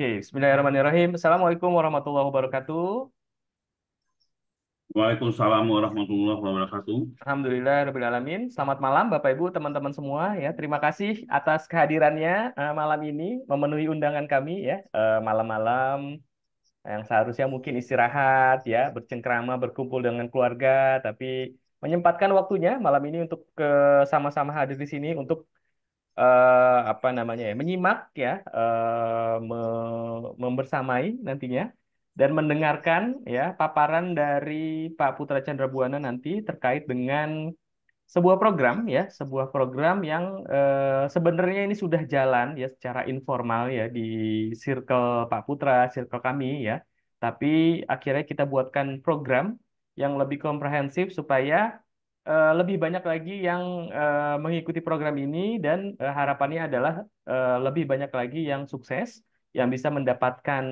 Oke, Bismillahirrahmanirrahim. Assalamualaikum warahmatullahi wabarakatuh. Waalaikumsalam warahmatullahi wabarakatuh. Alhamdulillahirrahmanirrahim. Selamat malam Bapak Ibu, teman-teman semua ya. Terima kasih atas kehadirannya malam ini memenuhi undangan kami ya. Malam-malam yang seharusnya mungkin istirahat ya, bercengkrama, berkumpul dengan keluarga, tapi menyempatkan waktunya malam ini untuk sama-sama hadir di sini untuk apa namanya ya, menyimak ya, membersamai nantinya dan mendengarkan ya paparan dari Pak Putra Chandra Buana nanti terkait dengan sebuah program ya, sebuah program yang sebenarnya ini sudah jalan ya secara informal ya di circle Pak Putra, circle kami ya. Tapi akhirnya kita buatkan program yang lebih komprehensif supaya lebih banyak lagi yang mengikuti program ini dan harapannya adalah lebih banyak lagi yang sukses, yang bisa mendapatkan,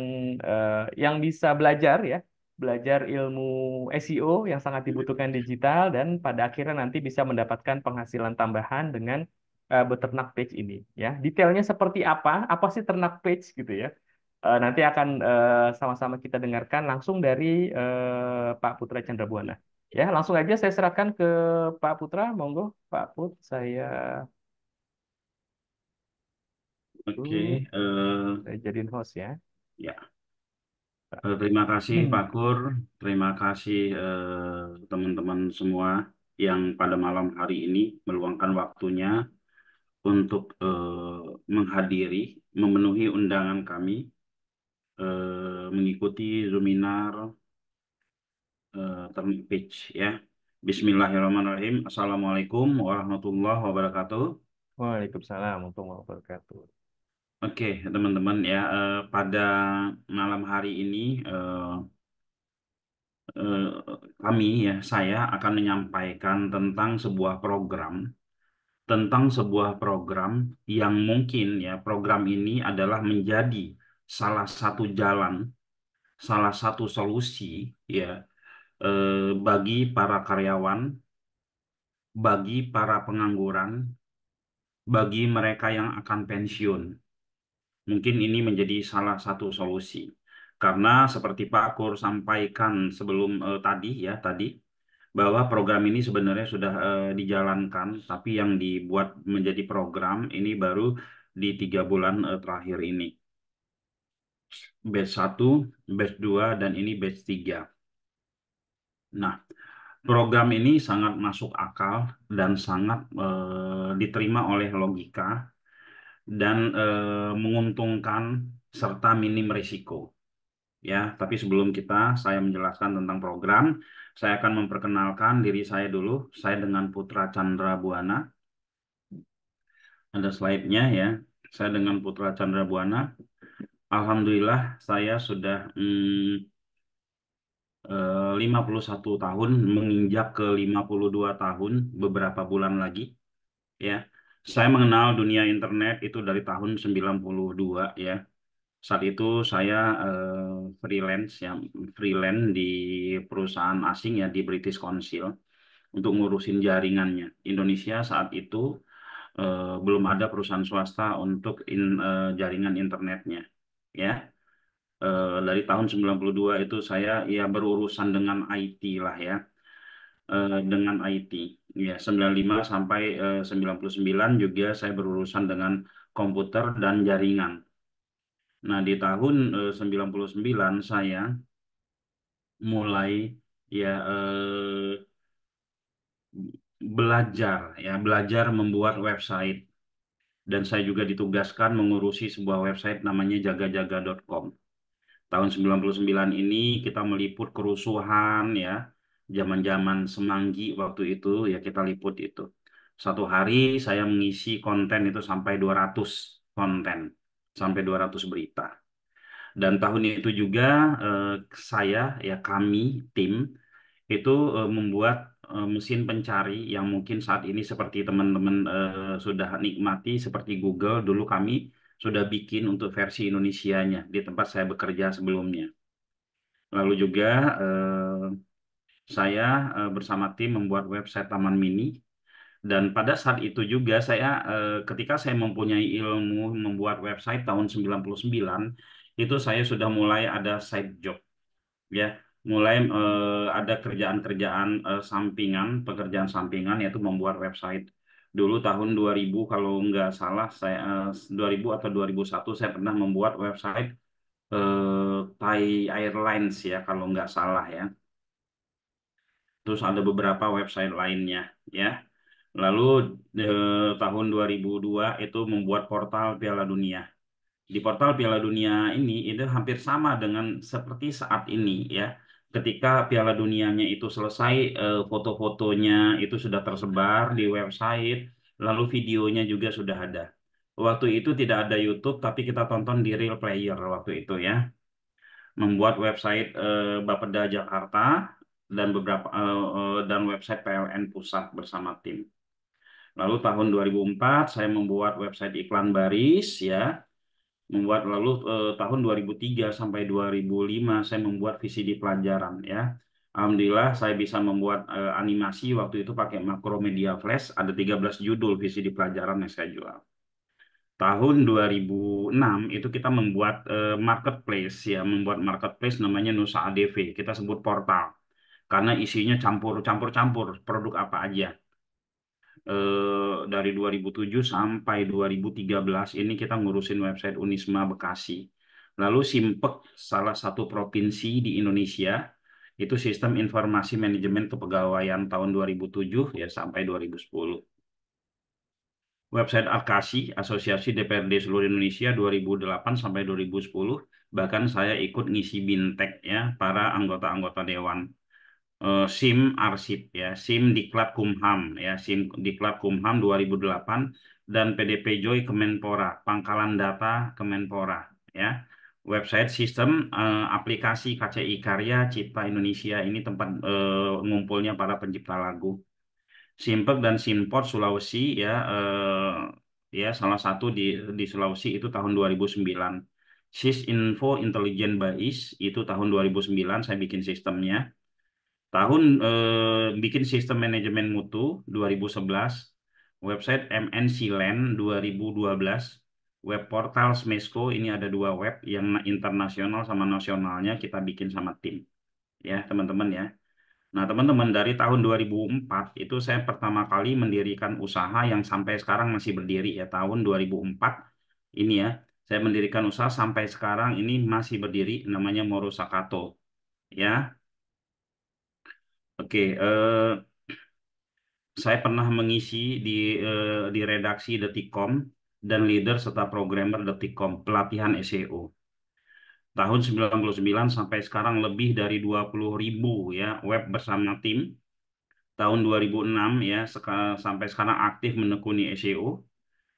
yang bisa belajar ya belajar ilmu SEO yang sangat dibutuhkan digital dan pada akhirnya nanti bisa mendapatkan penghasilan tambahan dengan beternak page ini ya. Detailnya seperti apa sih ternak page gitu ya. Nanti akan sama-sama kita dengarkan langsung dari Pak Putra Chandrabuana. Ya, langsung aja saya serahkan ke Pak Putra, monggo Pak Put, Oke, uh, saya jadiin host ya. ya, terima kasih Pak Kur, terima kasih teman-teman semua yang pada malam hari ini meluangkan waktunya untuk menghadiri, memenuhi undangan kami, mengikuti Zoominar Turning Page ya. Bismillahirrahmanirrahim. Assalamualaikum warahmatullahi wabarakatuh. Waalaikumsalam warahmatullahi wabarakatuh. Oke, teman-teman ya, pada malam hari ini eh, eh, kami ya, saya akan menyampaikan tentang sebuah program yang mungkin ya, program ini adalah menjadi salah satu jalan, salah satu solusi ya, bagi para karyawan, bagi para pengangguran, bagi mereka yang akan pensiun. Mungkin ini menjadi salah satu solusi. Karena seperti Pak Kur sampaikan sebelum tadi bahwa program ini sebenarnya sudah dijalankan, tapi yang dibuat menjadi program ini baru di 3 bulan terakhir ini. Batch 1, batch 2, dan ini batch 3. Nah, program ini sangat masuk akal dan sangat diterima oleh logika dan menguntungkan serta minim risiko. Ya, tapi sebelum saya menjelaskan tentang program, saya akan memperkenalkan diri saya dulu. Saya dengan Putra Chandra Buana. Ada slide-nya ya. Saya dengan Putra Chandra Buana. Alhamdulillah, saya sudah 51 tahun, menginjak ke 52 tahun beberapa bulan lagi. Ya, saya mengenal dunia internet itu dari tahun 92 ya. Saat itu saya freelance ya, freelance di perusahaan asing ya di British Council untuk ngurusin jaringannya. Indonesia saat itu belum ada perusahaan swasta untuk jaringan internetnya. Ya, dari tahun 92 itu saya ya berurusan dengan IT lah ya, dengan IT. Ya, 95 sampai 99 juga saya berurusan dengan komputer dan jaringan. Nah, di tahun 99 saya mulai ya belajar membuat website dan saya juga ditugaskan mengurusi sebuah website namanya jagajaga.com. Tahun 99 ini kita meliput kerusuhan ya, zaman-zaman Semanggi waktu itu ya kita liput itu. Satu hari saya mengisi konten itu sampai 200 konten, sampai 200 berita. Dan tahun itu juga eh, saya, ya kami, tim, itu membuat mesin pencari yang mungkin saat ini seperti teman-teman sudah nikmati, seperti Google, dulu kami sudah bikin untuk versi Indonesianya di tempat saya bekerja sebelumnya. Lalu juga eh, saya bersama tim membuat website Taman Mini. Dan pada saat itu juga ketika saya mempunyai ilmu membuat website tahun 99, itu saya sudah mulai ada side job, ya, mulai ada kerjaan-kerjaan sampingan, pekerjaan sampingan, yaitu membuat website. Dulu tahun 2000 kalau nggak salah, saya 2000 atau 2001 saya pernah membuat website Thai Airlines ya kalau nggak salah ya. Terus ada beberapa website lainnya ya. Lalu tahun 2002 itu membuat portal Piala Dunia. Di portal Piala Dunia ini itu hampir sama dengan seperti saat ini ya. Ketika Piala Dunianya itu selesai, foto-fotonya itu sudah tersebar di website, lalu videonya juga sudah ada. Waktu itu tidak ada YouTube, tapi kita tonton di Real Player waktu itu ya. Membuat website Bapeda Jakarta dan beberapa dan website PLN Pusat bersama tim. Lalu tahun 2004 saya membuat website iklan baris ya, membuat lalu tahun 2003 sampai 2005 saya membuat VCD pelajaran ya. Alhamdulillah saya bisa membuat animasi waktu itu pakai Macromedia Flash, ada 13 judul VCD pelajaran yang saya jual. Tahun 2006 itu kita membuat marketplace ya, membuat marketplace namanya Nusa ADV. Kita sebut portal karena isinya campur-campur produk apa aja. Dari 2007 sampai 2013 ini kita ngurusin website Unisma Bekasi. Lalu Simpek, salah satu provinsi di Indonesia, itu sistem informasi manajemen kepegawaian tahun 2007 ya sampai 2010. Website Adkasi, Asosiasi DPRD Seluruh Indonesia 2008 sampai 2010. Bahkan saya ikut ngisi bintek ya para anggota-anggota dewan. SIM Arsip ya, SIM Diklat Kumham ya, SIM Diklat Kumham 2008 dan PDP Joy Kemenpora, Pangkalan Data Kemenpora ya. Website sistem aplikasi KCI Karya Cipta Indonesia ini tempat ngumpulnya para pencipta lagu. Simpek dan Simport Sulawesi ya, ya salah satu di Sulawesi itu tahun 2009. Info Intelligent Bais itu tahun 2009 saya bikin sistemnya. Tahun bikin sistem manajemen mutu 2011, website MNC Land 2012, web portal Smesco ini ada dua web yang internasional sama nasionalnya kita bikin sama tim ya teman-teman ya. Nah teman-teman dari tahun 2004 itu saya pertama kali mendirikan usaha yang sampai sekarang masih berdiri ya tahun 2004 ini ya. Saya mendirikan usaha sampai sekarang ini masih berdiri namanya Moro Sakato ya. Oke, saya pernah mengisi di redaksi Detikcom dan leader serta programmer Detikcom, pelatihan SEO. Tahun 99 sampai sekarang lebih dari 20.000 ya web bersama tim. Tahun 2006 ya sampai sekarang aktif menekuni SEO.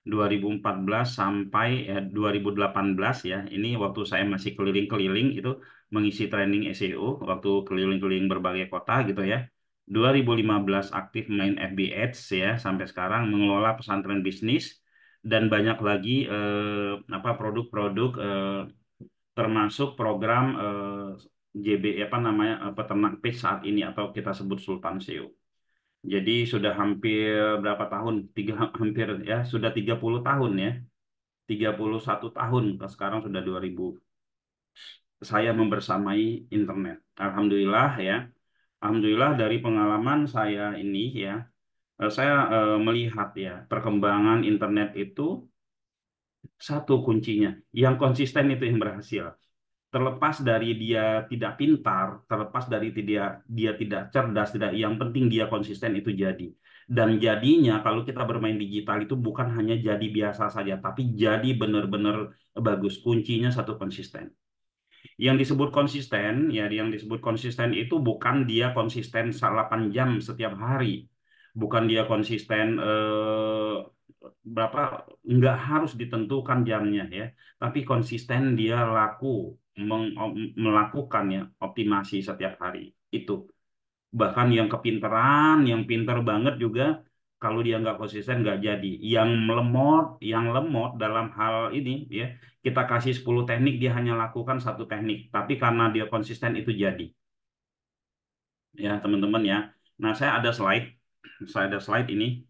2014 sampai 2018 ya. Ini waktu saya masih keliling-keliling itu mengisi training SEO waktu keliling-keliling berbagai kota gitu ya. 2015 aktif main FB Ads ya sampai sekarang mengelola pesantren bisnis dan banyak lagi apa produk-produk termasuk program JB apa namanya peternak pig saat ini atau kita sebut Sultan SEO. Jadi sudah hampir berapa tahun? Hampir ya sudah 30 tahun ya. 31 tahun sekarang sudah 2000 saya membersamai internet. Alhamdulillah ya. Alhamdulillah dari pengalaman saya ini ya, saya melihat ya perkembangan internet itu satu kuncinya. Yang konsisten itu yang berhasil. Terlepas dari dia tidak pintar, terlepas dari dia tidak cerdas, tidak, yang penting dia konsisten itu jadi. Dan jadinya kalau kita bermain digital itu bukan hanya jadi biasa saja, tapi jadi benar-benar bagus. Kuncinya satu konsisten. Yang disebut konsisten, ya yang disebut konsisten itu bukan dia konsisten 8 jam setiap hari. Bukan dia konsisten berapa, nggak harus ditentukan jamnya ya. Tapi konsisten dia melakukan ya optimasi setiap hari. Itu. Bahkan yang kepinteran, yang pinter banget juga kalau dia nggak konsisten nggak jadi. Yang lemot dalam hal ini ya kita kasih 10 teknik dia hanya lakukan satu teknik. Tapi karena dia konsisten itu jadi. Ya teman-teman ya. Nah saya ada slide ini.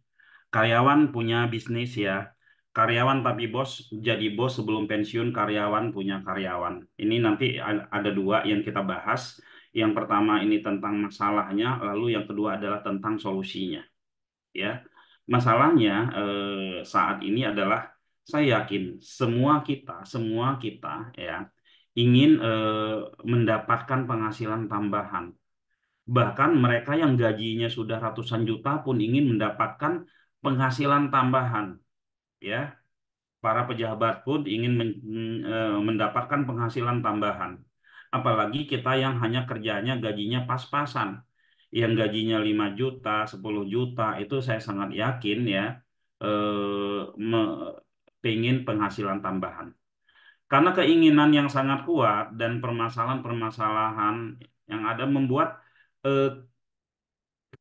Karyawan punya bisnis ya. Karyawan tapi bos, jadi bos sebelum pensiun, karyawan punya karyawan. Ini nanti ada dua yang kita bahas. Yang pertama ini tentang masalahnya, lalu yang kedua adalah tentang solusinya. Ya, masalahnya saat ini adalah saya yakin semua kita ya ingin mendapatkan penghasilan tambahan. Bahkan mereka yang gajinya sudah ratusan juta pun ingin mendapatkan penghasilan tambahan. Ya, para pejabat pun ingin mendapatkan penghasilan tambahan. Apalagi kita yang hanya kerjanya gajinya pas-pasan. Yang gajinya 5 juta, 10 juta, itu saya sangat yakin ya, pengen penghasilan tambahan. Karena keinginan yang sangat kuat dan permasalahan-permasalahan yang ada membuat eh,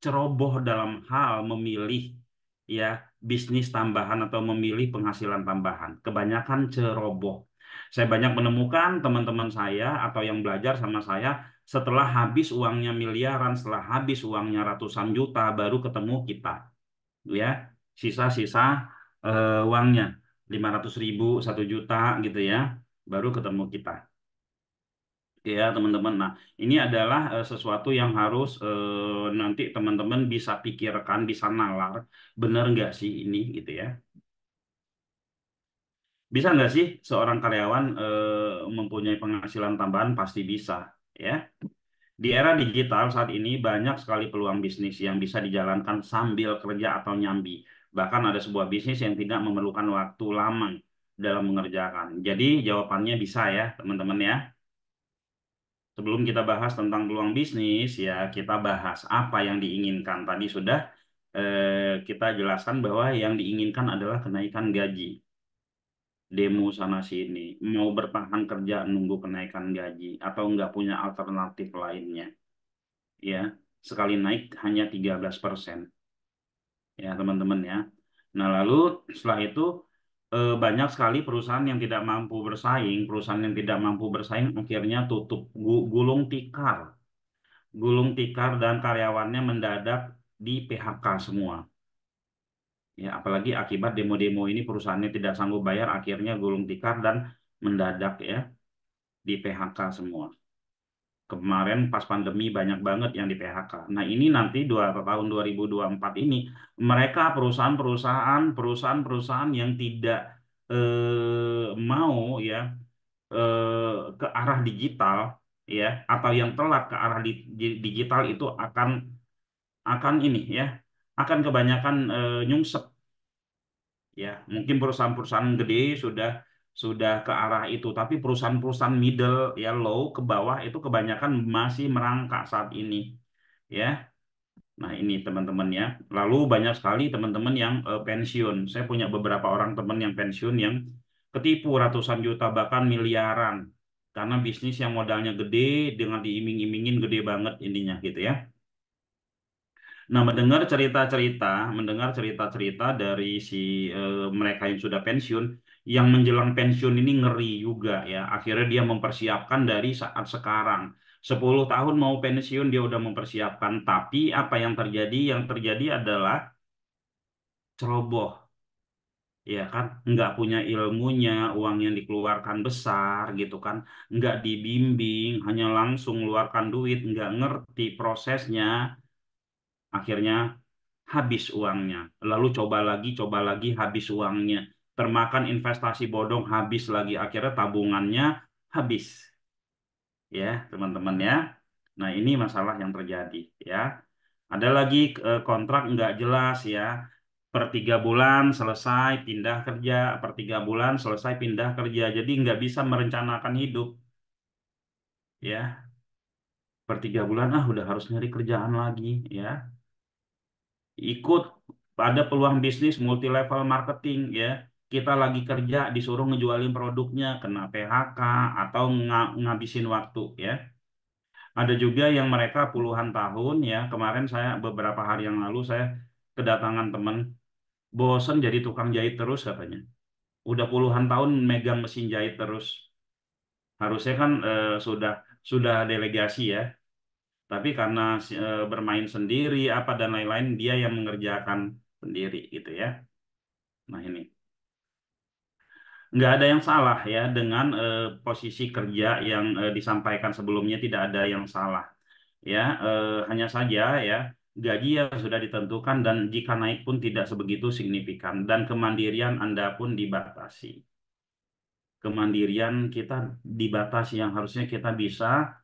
ceroboh dalam hal memilih ya bisnis tambahan atau memilih penghasilan tambahan. Kebanyakan ceroboh. Saya banyak menemukan teman-teman saya atau yang belajar sama saya setelah habis uangnya miliaran, setelah habis uangnya ratusan juta, baru ketemu kita, ya sisa-sisa uangnya 500.000, 1 juta gitu ya, baru ketemu kita. Ya, teman-teman. Nah, ini adalah sesuatu yang harus nanti teman-teman bisa pikirkan, bisa nalar, benar nggak sih ini gitu ya? Bisa nggak sih seorang karyawan mempunyai penghasilan tambahan? Pasti bisa, ya. Di era digital saat ini banyak sekali peluang bisnis yang bisa dijalankan sambil kerja atau nyambi. Bahkan ada sebuah bisnis yang tidak memerlukan waktu lama dalam mengerjakan. Jadi jawabannya bisa ya, teman-teman ya. Sebelum kita bahas tentang peluang bisnis, ya kita bahas apa yang diinginkan. Tadi sudah kita jelaskan bahwa yang diinginkan adalah kenaikan gaji, demo sana sini, mau bertahan kerja nunggu kenaikan gaji, atau nggak punya alternatif lainnya. Ya, sekali naik hanya 13%, ya teman-teman ya. Nah lalu setelah itu banyak sekali perusahaan yang tidak mampu bersaing, perusahaan yang tidak mampu bersaing akhirnya tutup, gulung tikar. Gulung tikar dan karyawannya mendadak di PHK semua. Ya, apalagi akibat demo-demo ini perusahaannya tidak sanggup bayar, akhirnya gulung tikar dan mendadak ya di PHK semua. Kemarin pas pandemi banyak banget yang di PHK. Nah, ini nanti tahun 2024 ini mereka perusahaan-perusahaan yang tidak mau ya ke arah digital ya atau yang telat ke arah digital itu akan ini ya akan kebanyakan nyungsep ya mungkin perusahaan-perusahaan gede sudah ke arah itu tapi perusahaan-perusahaan middle ya low ke bawah itu kebanyakan masih merangkak saat ini ya. Nah ini teman-teman ya, lalu banyak sekali teman-teman yang pensiun. Saya punya beberapa orang teman yang pensiun yang ketipu ratusan juta bahkan miliaran karena bisnis yang modalnya gede dengan diiming-imingin gede banget ininya gitu ya. Nah, mendengar cerita-cerita dari si mereka yang sudah pensiun, yang menjelang pensiun ini ngeri juga ya. Akhirnya dia mempersiapkan dari saat sekarang. 10 tahun mau pensiun dia udah mempersiapkan, tapi apa yang terjadi? Yang terjadi adalah ceroboh, ya kan? Nggak punya ilmunya, uang yang dikeluarkan besar gitu kan? Nggak dibimbing, hanya langsung keluarkan duit, nggak ngerti prosesnya. Akhirnya habis uangnya. Lalu coba lagi, habis uangnya. Termakan investasi bodong, habis lagi. Akhirnya tabungannya habis. Ya, teman-teman ya. Nah, ini masalah yang terjadi. Ya, ada lagi kontrak nggak jelas ya. Per 3 bulan selesai pindah kerja, per 3 bulan selesai pindah kerja. Jadi nggak bisa merencanakan hidup. Ya, per 3 bulan udah harus nyari kerjaan lagi. Ya, ikut ada peluang bisnis multi level marketing ya kita lagi kerja disuruh ngejualin produknya kena PHK atau ngabisin waktu ya ada juga yang mereka puluhan tahun ya kemarin saya beberapa hari yang lalu saya kedatangan teman bosen jadi tukang jahit terus katanya udah puluhan tahun megang mesin jahit terus harusnya kan sudah delegasi ya tapi karena bermain sendiri apa dan lain-lain dia yang mengerjakan sendiri gitu ya. Nah ini. nggak ada yang salah ya dengan posisi kerja yang disampaikan sebelumnya, tidak ada yang salah ya. Hanya saja ya gaji yang sudah ditentukan dan jika naik pun tidak sebegitu signifikan dan kemandirian Anda pun dibatasi. Kemandirian kita dibatasi yang harusnya kita bisa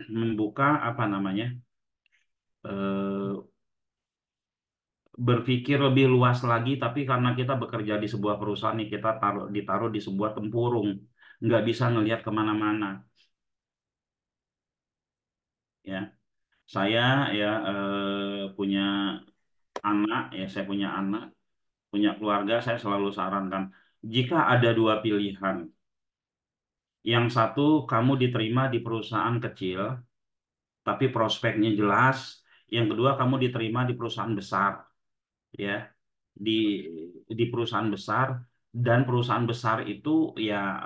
membuka apa namanya, eh, berpikir lebih luas lagi, tapi karena kita bekerja di sebuah perusahaan nih, kita ditaruh di sebuah tempurung, nggak bisa ngelihat kemana-mana ya. Saya ya punya anak ya, saya punya anak, punya keluarga, saya selalu sarankan jika ada dua pilihan, yang satu kamu diterima di perusahaan kecil tapi prospeknya jelas, yang kedua kamu diterima di perusahaan besar ya, di perusahaan besar, dan perusahaan besar itu ya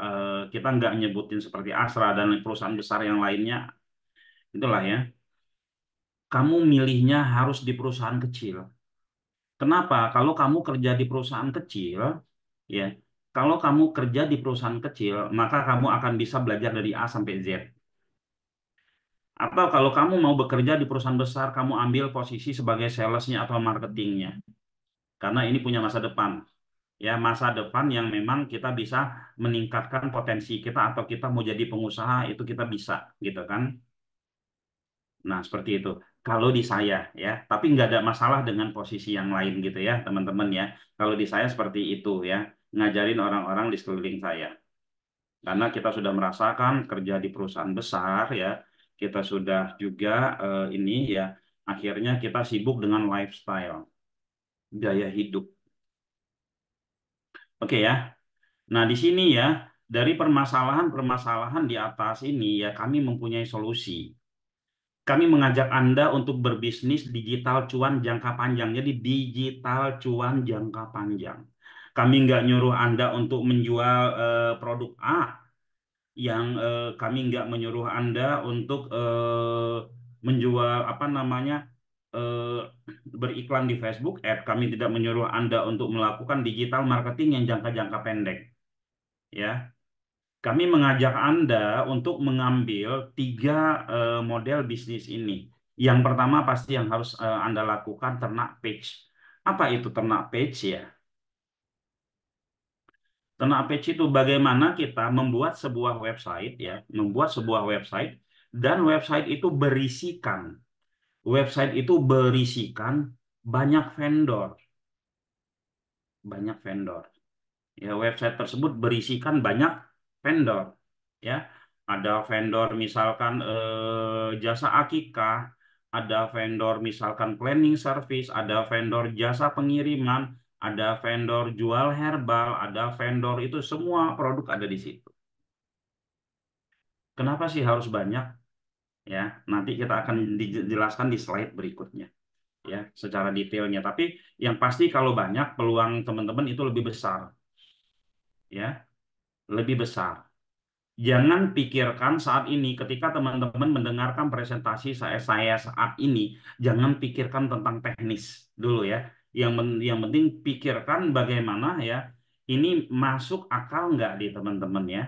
kita nggak nyebutin seperti Astra dan perusahaan besar yang lainnya itulah ya, kamu milihnya harus di perusahaan kecil. Kenapa? Kalau kamu kerja di perusahaan kecil ya, kalau kamu kerja di perusahaan kecil maka kamu akan bisa belajar dari A sampai Z. Atau kalau kamu mau bekerja di perusahaan besar, kamu ambil posisi sebagai salesnya atau marketingnya, karena ini punya masa depan ya, masa depan yang memang kita bisa meningkatkan potensi kita, atau kita mau jadi pengusaha itu kita bisa gitu kan. Nah seperti itu kalau di saya ya, tapi nggak ada masalah dengan posisi yang lain gitu ya teman-teman ya. Kalau di saya seperti itu ya, ngajarin orang-orang di sekeliling saya, karena kita sudah merasakan kerja di perusahaan besar ya, kita sudah juga ini ya, akhirnya kita sibuk dengan lifestyle, gaya hidup. Oke ya. Nah, di sini ya, dari permasalahan-permasalahan di atas ini ya, kami mempunyai solusi. Kami mengajak Anda untuk berbisnis digital cuan jangka panjang. Jadi digital cuan jangka panjang. Kami nggak nyuruh Anda untuk menjual produk A, yang kami nggak menyuruh Anda untuk menjual apa namanya, eh, beriklan di Facebook Ad. Kami tidak menyuruh Anda untuk melakukan digital marketing yang jangka-jangka pendek. Ya, kami mengajak Anda untuk mengambil tiga model bisnis ini. Yang pertama pasti yang harus Anda lakukan ternak page. Apa itu ternak page ya? Ternak page itu bagaimana kita membuat sebuah website ya, membuat sebuah website, dan website itu berisikan banyak vendor, banyak vendor. Ya, website tersebut berisikan banyak vendor ya. Ada vendor misalkan jasa akikah, ada vendor misalkan cleaning service, ada vendor jasa pengiriman, ada vendor jual herbal, ada vendor, itu semua produk ada di situ. Kenapa sih harus banyak ya? Nanti kita akan dijelaskan di slide berikutnya ya secara detailnya, tapi yang pasti kalau banyak peluang teman-teman itu lebih besar ya, lebih besar. Jangan pikirkan saat ini ketika teman-teman mendengarkan presentasi saya saat ini, jangan pikirkan tentang teknis dulu ya. Yang penting pikirkan bagaimana ya, ini masuk akal nggak di teman-teman ya.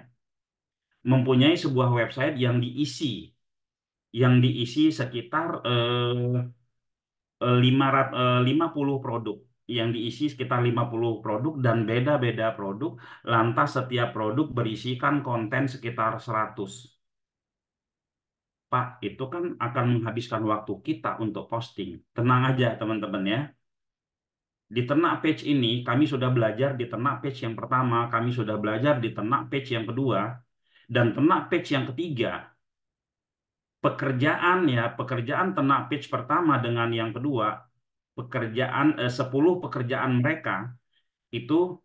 Mempunyai sebuah website yang diisi sekitar 50 produk, yang diisi sekitar 50 produk dan beda-beda produk, lantas setiap produk berisikan konten sekitar 100. Pak, itu kan akan menghabiskan waktu kita untuk posting. Tenang aja teman-teman ya. Di ternak page ini, kami sudah belajar di ternak page yang pertama, kami sudah belajar di ternak page yang kedua, dan ternak page yang ketiga. Pekerjaan ternak page pertama dengan yang kedua, 10 pekerjaan mereka itu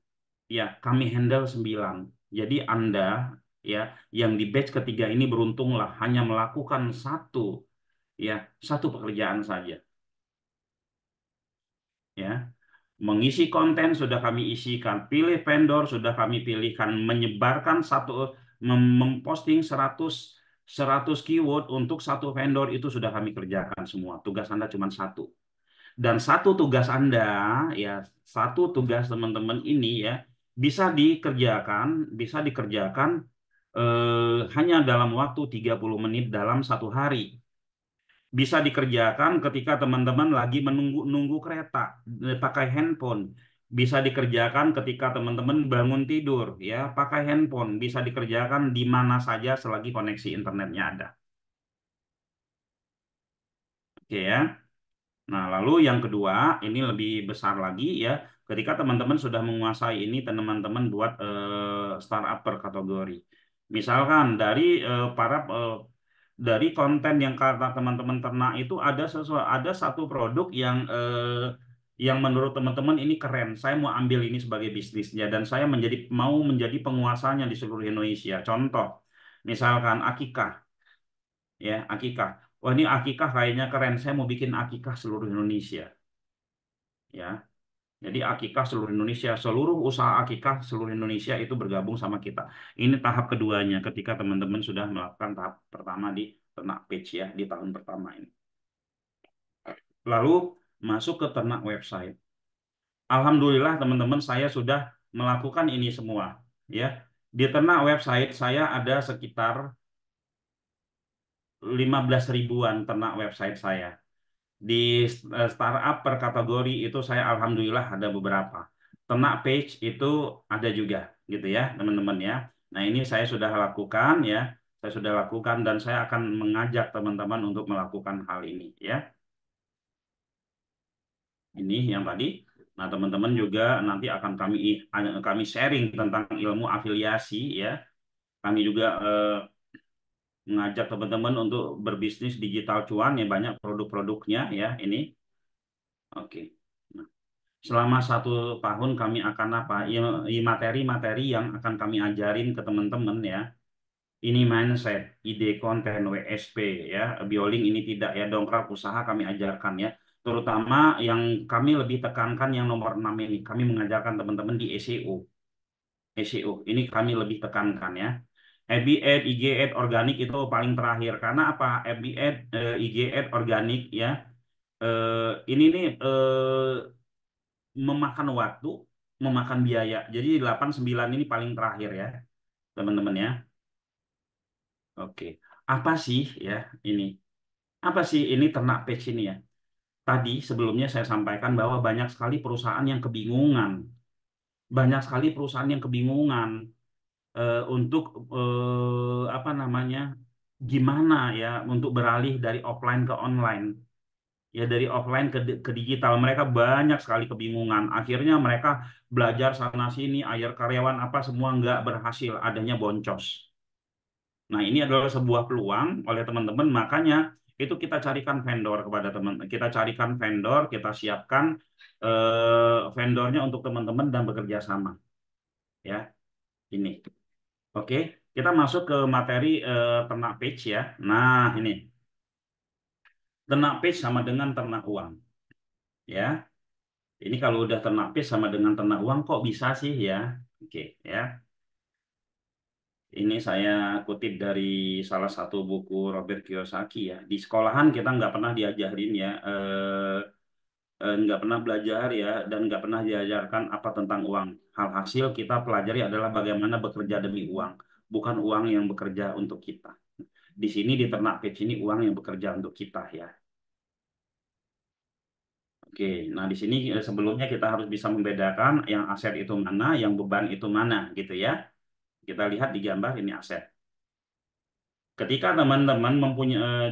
ya kami handle 9. Jadi Anda ya yang di batch ketiga ini beruntunglah hanya melakukan ya satu pekerjaan saja ya. Mengisi konten sudah kami isikan, pilih vendor sudah kami pilihkan, menyebarkan memposting 100 keyword untuk satu vendor itu sudah kami kerjakan semua. Tugas Anda cuma satu. Dan satu tugas Anda ya, satu tugas teman-teman ini ya, bisa dikerjakan hanya dalam waktu 30 menit dalam satu hari. Bisa dikerjakan ketika teman-teman lagi menunggu kereta, pakai handphone. Bisa dikerjakan ketika teman-teman bangun tidur, ya, pakai handphone. Bisa dikerjakan di mana saja selagi koneksi internetnya ada. Oke ya. Nah, lalu yang kedua, ini lebih besar lagi ya. Ketika teman-teman sudah menguasai ini, teman-teman buat startup per kategori. Misalkan dari konten yang kata teman-teman ternak itu ada satu produk yang menurut teman-teman ini keren. Saya mau ambil ini sebagai bisnisnya dan saya mau menjadi penguasanya di seluruh Indonesia. Contoh, misalkan akikah, ya akikah. Wah, ini akikah kayaknya keren. Saya mau bikin akikah seluruh Indonesia, ya. Jadi akikah seluruh Indonesia, seluruh usaha akikah seluruh Indonesia itu bergabung sama kita. Ini tahap keduanya ketika teman-teman sudah melakukan tahap pertama di ternak page ya di tahun pertama ini. Lalu masuk ke ternak website. Alhamdulillah teman-teman saya sudah melakukan ini semua ya. Di ternak website saya ada sekitar 15 ribuan ternak website saya. Di startup per kategori itu saya alhamdulillah ada beberapa. Ternak page itu ada juga gitu ya, teman-teman ya. Nah, ini saya sudah lakukan ya. Saya sudah lakukan dan saya akan mengajak teman-teman untuk melakukan hal ini ya. Ini yang tadi. Nah, teman-teman juga nanti akan kami sharing tentang ilmu afiliasi ya. Kami juga mengajak teman-teman untuk berbisnis digital cuan ya, banyak produk-produknya ya ini. Oke. Nah, selama 1 tahun kami akan apa? Ya, materi-materi yang akan kami ajarin ke teman-teman ya. Ini mindset, ide konten, WSP ya, Bioling ini tidak ya, dongkrak usaha kami ajarkan ya. Terutama yang kami lebih tekankan yang nomor 6 ini, kami mengajarkan teman-teman di SEO. SEO ini kami lebih tekankan ya. FB ad, IG ad, organik itu paling terakhir. Karena apa? FB ad, IG ad, organik ya. Ini nih memakan waktu, memakan biaya. Jadi 8 9 ini paling terakhir ya, teman-teman ya. Oke. Apa sih ya ini? Apa sih ini ternak page ini ya? Tadi sebelumnya saya sampaikan bahwa banyak sekali perusahaan yang kebingungan. Banyak sekali perusahaan yang kebingungan untuk apa namanya? Gimana ya untuk beralih dari offline ke online. Ya dari offline ke digital mereka banyak sekali kebingungan, akhirnya mereka belajar sana sini ajar karyawan apa semua nggak berhasil, adanya boncos. Nah, ini adalah sebuah peluang oleh teman-teman, makanya itu kita carikan vendor kepada teman, kita carikan vendor, kita siapkan vendornya untuk teman-teman dan bekerja sama ya. Ini oke, kita masuk ke materi ternak page ya. Nah, ini ternak page sama dengan ternak uang ya. Ini kalau udah ternapis sama dengan ternak uang kok bisa sih ya? Oke ya. Ini saya kutip dari salah satu buku Robert Kiyosaki ya. Di sekolahan kita nggak pernah diajarin ya, nggak pernah belajar ya, dan nggak pernah diajarkan apa tentang uang. Hal hasil kita pelajari adalah bagaimana bekerja demi uang, bukan uang yang bekerja untuk kita. Di sini di ternak page ini uang yang bekerja untuk kita ya. Oke, nah di sini sebelumnya kita harus bisa membedakan yang aset itu mana, yang beban itu mana, gitu ya. Kita lihat di gambar ini aset. Ketika teman-teman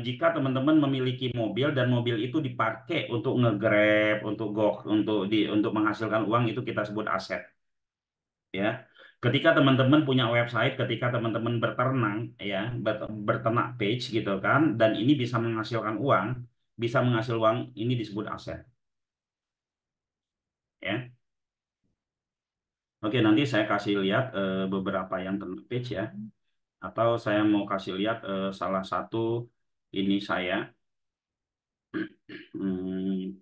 jika teman-teman memiliki mobil dan mobil itu dipakai untuk nge-Grab, untuk untuk menghasilkan uang itu kita sebut aset, ya. Ketika teman-teman punya website, ketika teman-teman ya, berternak page gitu kan, dan ini bisa menghasilkan uang, bisa menghasilkan uang, ini disebut aset, ya. Oke, nanti saya kasih lihat beberapa yang ternak page ya, atau saya mau kasih lihat salah satu ini saya. Hmm,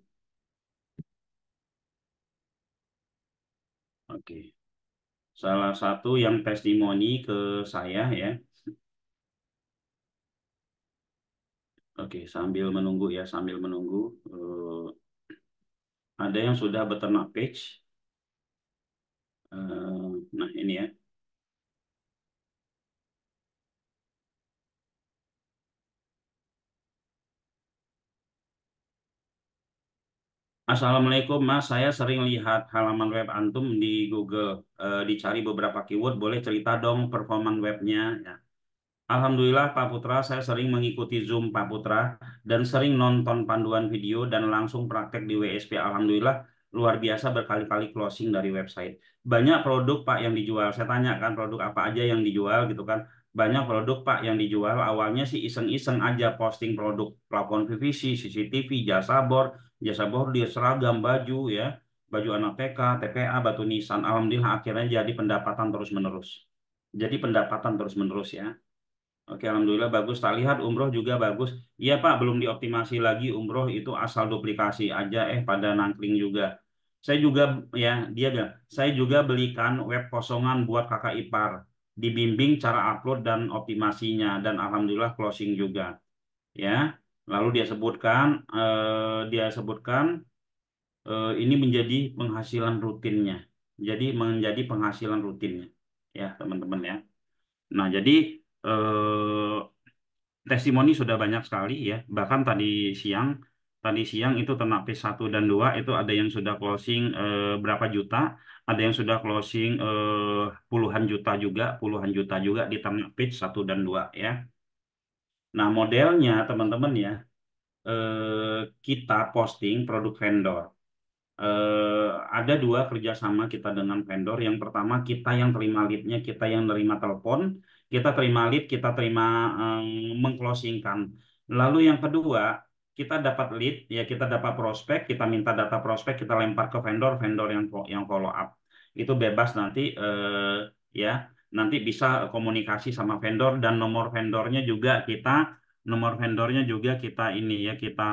oke. Salah satu yang testimoni ke saya ya. Oke, sambil menunggu ya, sambil menunggu. Ada yang sudah beternak page, Nah ini ya. Assalamualaikum Mas, saya sering lihat halaman web Antum di Google. Dicari beberapa keyword, boleh cerita dong performan webnya. Ya. Alhamdulillah Pak Putra, saya sering mengikuti Zoom Pak Putra dan sering nonton panduan video dan langsung praktek di WSP. Alhamdulillah luar biasa berkali-kali closing dari website. Banyak produk Pak yang dijual. Saya tanya kan produk apa aja yang dijual gitu kan. Banyak produk Pak yang dijual. Awalnya sih iseng-iseng aja posting produk plafon PVC, CCTV, jasa bordir, seragam, baju ya, baju anak TK, TPA, batu nisan. Alhamdulillah akhirnya jadi pendapatan terus-menerus. Jadi pendapatan terus-menerus ya. Oke, alhamdulillah bagus. Tak lihat umroh juga bagus. Iya Pak, belum dioptimasi lagi umroh itu asal duplikasi aja, pada nangkling juga. Saya juga ya, dia bilang, saya juga belikan web kosongan buat kakak ipar. Dibimbing cara upload dan optimasinya dan alhamdulillah closing juga. Ya, lalu dia sebutkan ini menjadi penghasilan rutinnya. Jadi menjadi penghasilan rutinnya. Ya, teman-teman ya. Nah, jadi eh, testimoni sudah banyak sekali ya. Bahkan tadi siang itu ternak P1 dan 2 itu ada yang sudah closing berapa juta, ada yang sudah closing puluhan juta juga di ternak P1 dan 2 ya. Nah, modelnya teman-teman ya, kita posting produk vendor. eh, ada dua kerjasama kita dengan vendor. Yang pertama kita yang terima leadnya, kita yang nerima telepon, kita terima lead, kita terima mengclosingkan. Lalu yang kedua kita dapat lead, ya kita dapat prospek, kita minta data prospek, kita lempar ke vendor, vendor yang follow up. Itu bebas nanti ya, nanti bisa komunikasi sama vendor dan nomor vendornya juga kita ini ya kita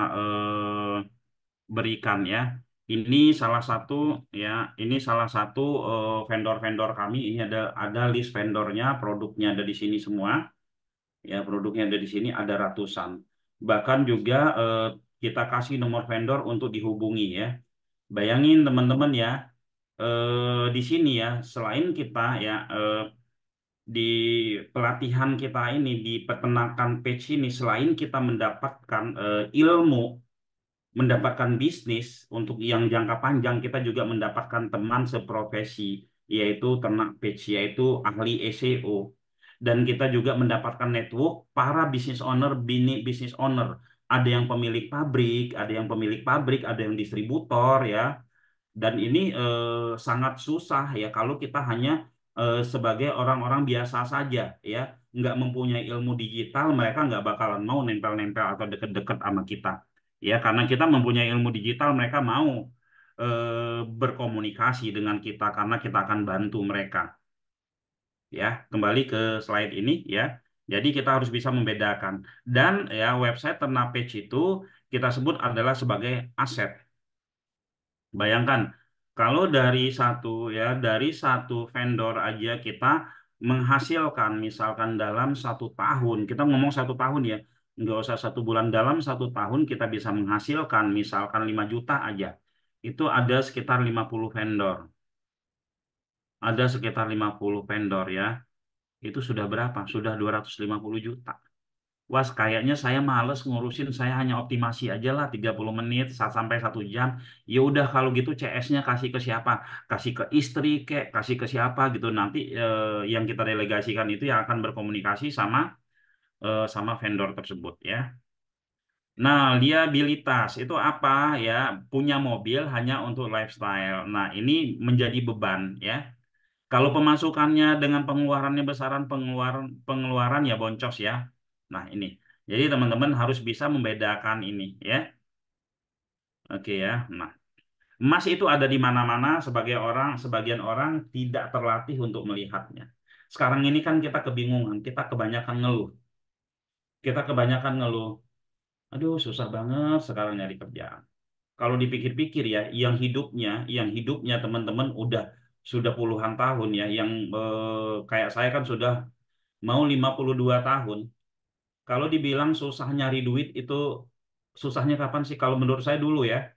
berikan ya. Ini salah satu ya, ini salah satu vendor-vendor kami. Ini ada list vendornya, produknya ada di sini semua. Ya, produknya ada di sini ada ratusan. Bahkan juga kita kasih nomor vendor untuk dihubungi ya. Bayangin teman-teman ya, di sini ya, selain kita ya di pelatihan kita ini di peternakan page ini, selain kita mendapatkan ilmu, mendapatkan bisnis untuk yang jangka panjang, kita juga mendapatkan teman seprofesi, yaitu ternak page, yaitu ahli SEO. Dan kita juga mendapatkan network para business owner, bini business owner. Ada yang pemilik pabrik, ada yang distributor ya. Dan ini sangat susah ya kalau kita hanya sebagai orang-orang biasa saja ya, nggak mempunyai ilmu digital, mereka nggak bakalan mau nempel-nempel atau deket-deket sama kita. Ya, karena kita mempunyai ilmu digital, mereka mau berkomunikasi dengan kita karena kita akan bantu mereka. Ya, kembali ke slide ini ya. Jadi kita harus bisa membedakan. Dan ya website Ternapage itu kita sebut adalah sebagai aset. Bayangkan, kalau dari satu vendor aja kita menghasilkan, misalkan dalam 1 tahun, kita ngomong 1 tahun ya, nggak usah 1 bulan, dalam 1 tahun kita bisa menghasilkan misalkan 5 juta aja. Itu ada sekitar 50 vendor. Ada sekitar 50 vendor ya. Itu sudah berapa? Sudah 250 juta. Wah, kayaknya saya males ngurusin, saya hanya optimasi aja lah 30 menit sampai 1 jam. Ya udah kalau gitu CS-nya kasih ke siapa? Kasih ke istri kek, kasih ke siapa gitu. Nanti yang kita delegasikan itu yang akan berkomunikasi sama vendor tersebut ya. Nah, liabilitas itu apa ya? Punya mobil hanya untuk lifestyle. Nah, ini menjadi beban ya. Kalau pemasukannya dengan pengeluarannya besaran pengeluaran pengeluaran ya boncos ya. Nah, ini. Jadi teman-teman harus bisa membedakan ini ya. Oke ya. Nah, emas itu ada di mana-mana, sebagian orang tidak terlatih untuk melihatnya. Sekarang ini kan kita kebingungan, kita kebanyakan ngeluh. Aduh, susah banget sekarang nyari kerjaan. Kalau dipikir-pikir ya, yang hidupnya teman-teman sudah puluhan tahun ya, yang kayak saya kan sudah mau 52 tahun. Kalau dibilang susah nyari duit itu susahnya kapan sih? Kalau menurut saya dulu ya,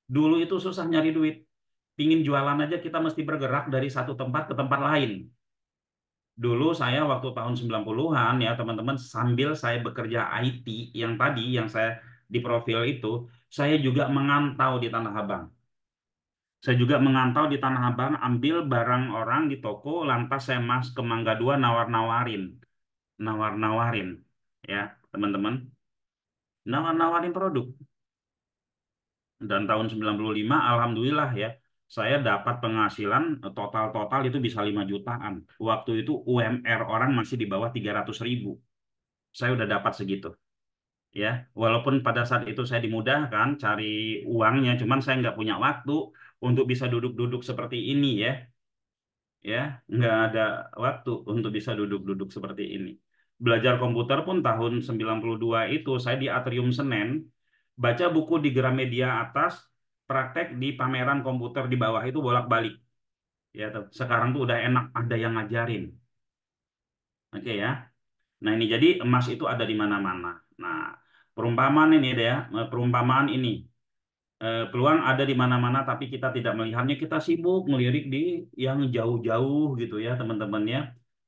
dulu itu susah nyari duit. Pingin jualan aja kita mesti bergerak dari satu tempat ke tempat lain. Dulu saya waktu tahun 90-an ya teman-teman, sambil saya bekerja IT yang tadi yang saya di profil itu, saya juga mengantau di Tanah Abang. Saya juga mengantau di Tanah Abang, ambil barang orang di toko, lantas saya mas ke Mangga Dua nawar-nawarin, nawar-nawarin, ya teman-teman, nawar-nawarin produk. Dan tahun 95, alhamdulillah ya, saya dapat penghasilan total-total itu bisa 5 jutaan. Waktu itu UMR orang masih di bawah 300.000. Saya udah dapat segitu. Ya, walaupun pada saat itu saya dimudahkan cari uangnya, cuman saya nggak punya waktu untuk bisa duduk-duduk seperti ini ya. Ya, nggak ada waktu untuk bisa duduk-duduk seperti ini. Belajar komputer pun tahun 92 itu saya di Atrium Senen, baca buku di Gramedia atas, praktek di pameran komputer di bawah itu bolak-balik. Ya, tuh. Sekarang tuh udah enak ada yang ngajarin. Oke ya. Nah, ini jadi emas itu ada di mana-mana. Nah, perumpamaan ini deh ya, perumpamaan ini. Peluang ada di mana-mana tapi kita tidak melihatnya, kita sibuk melirik di yang jauh-jauh gitu ya teman-teman ya,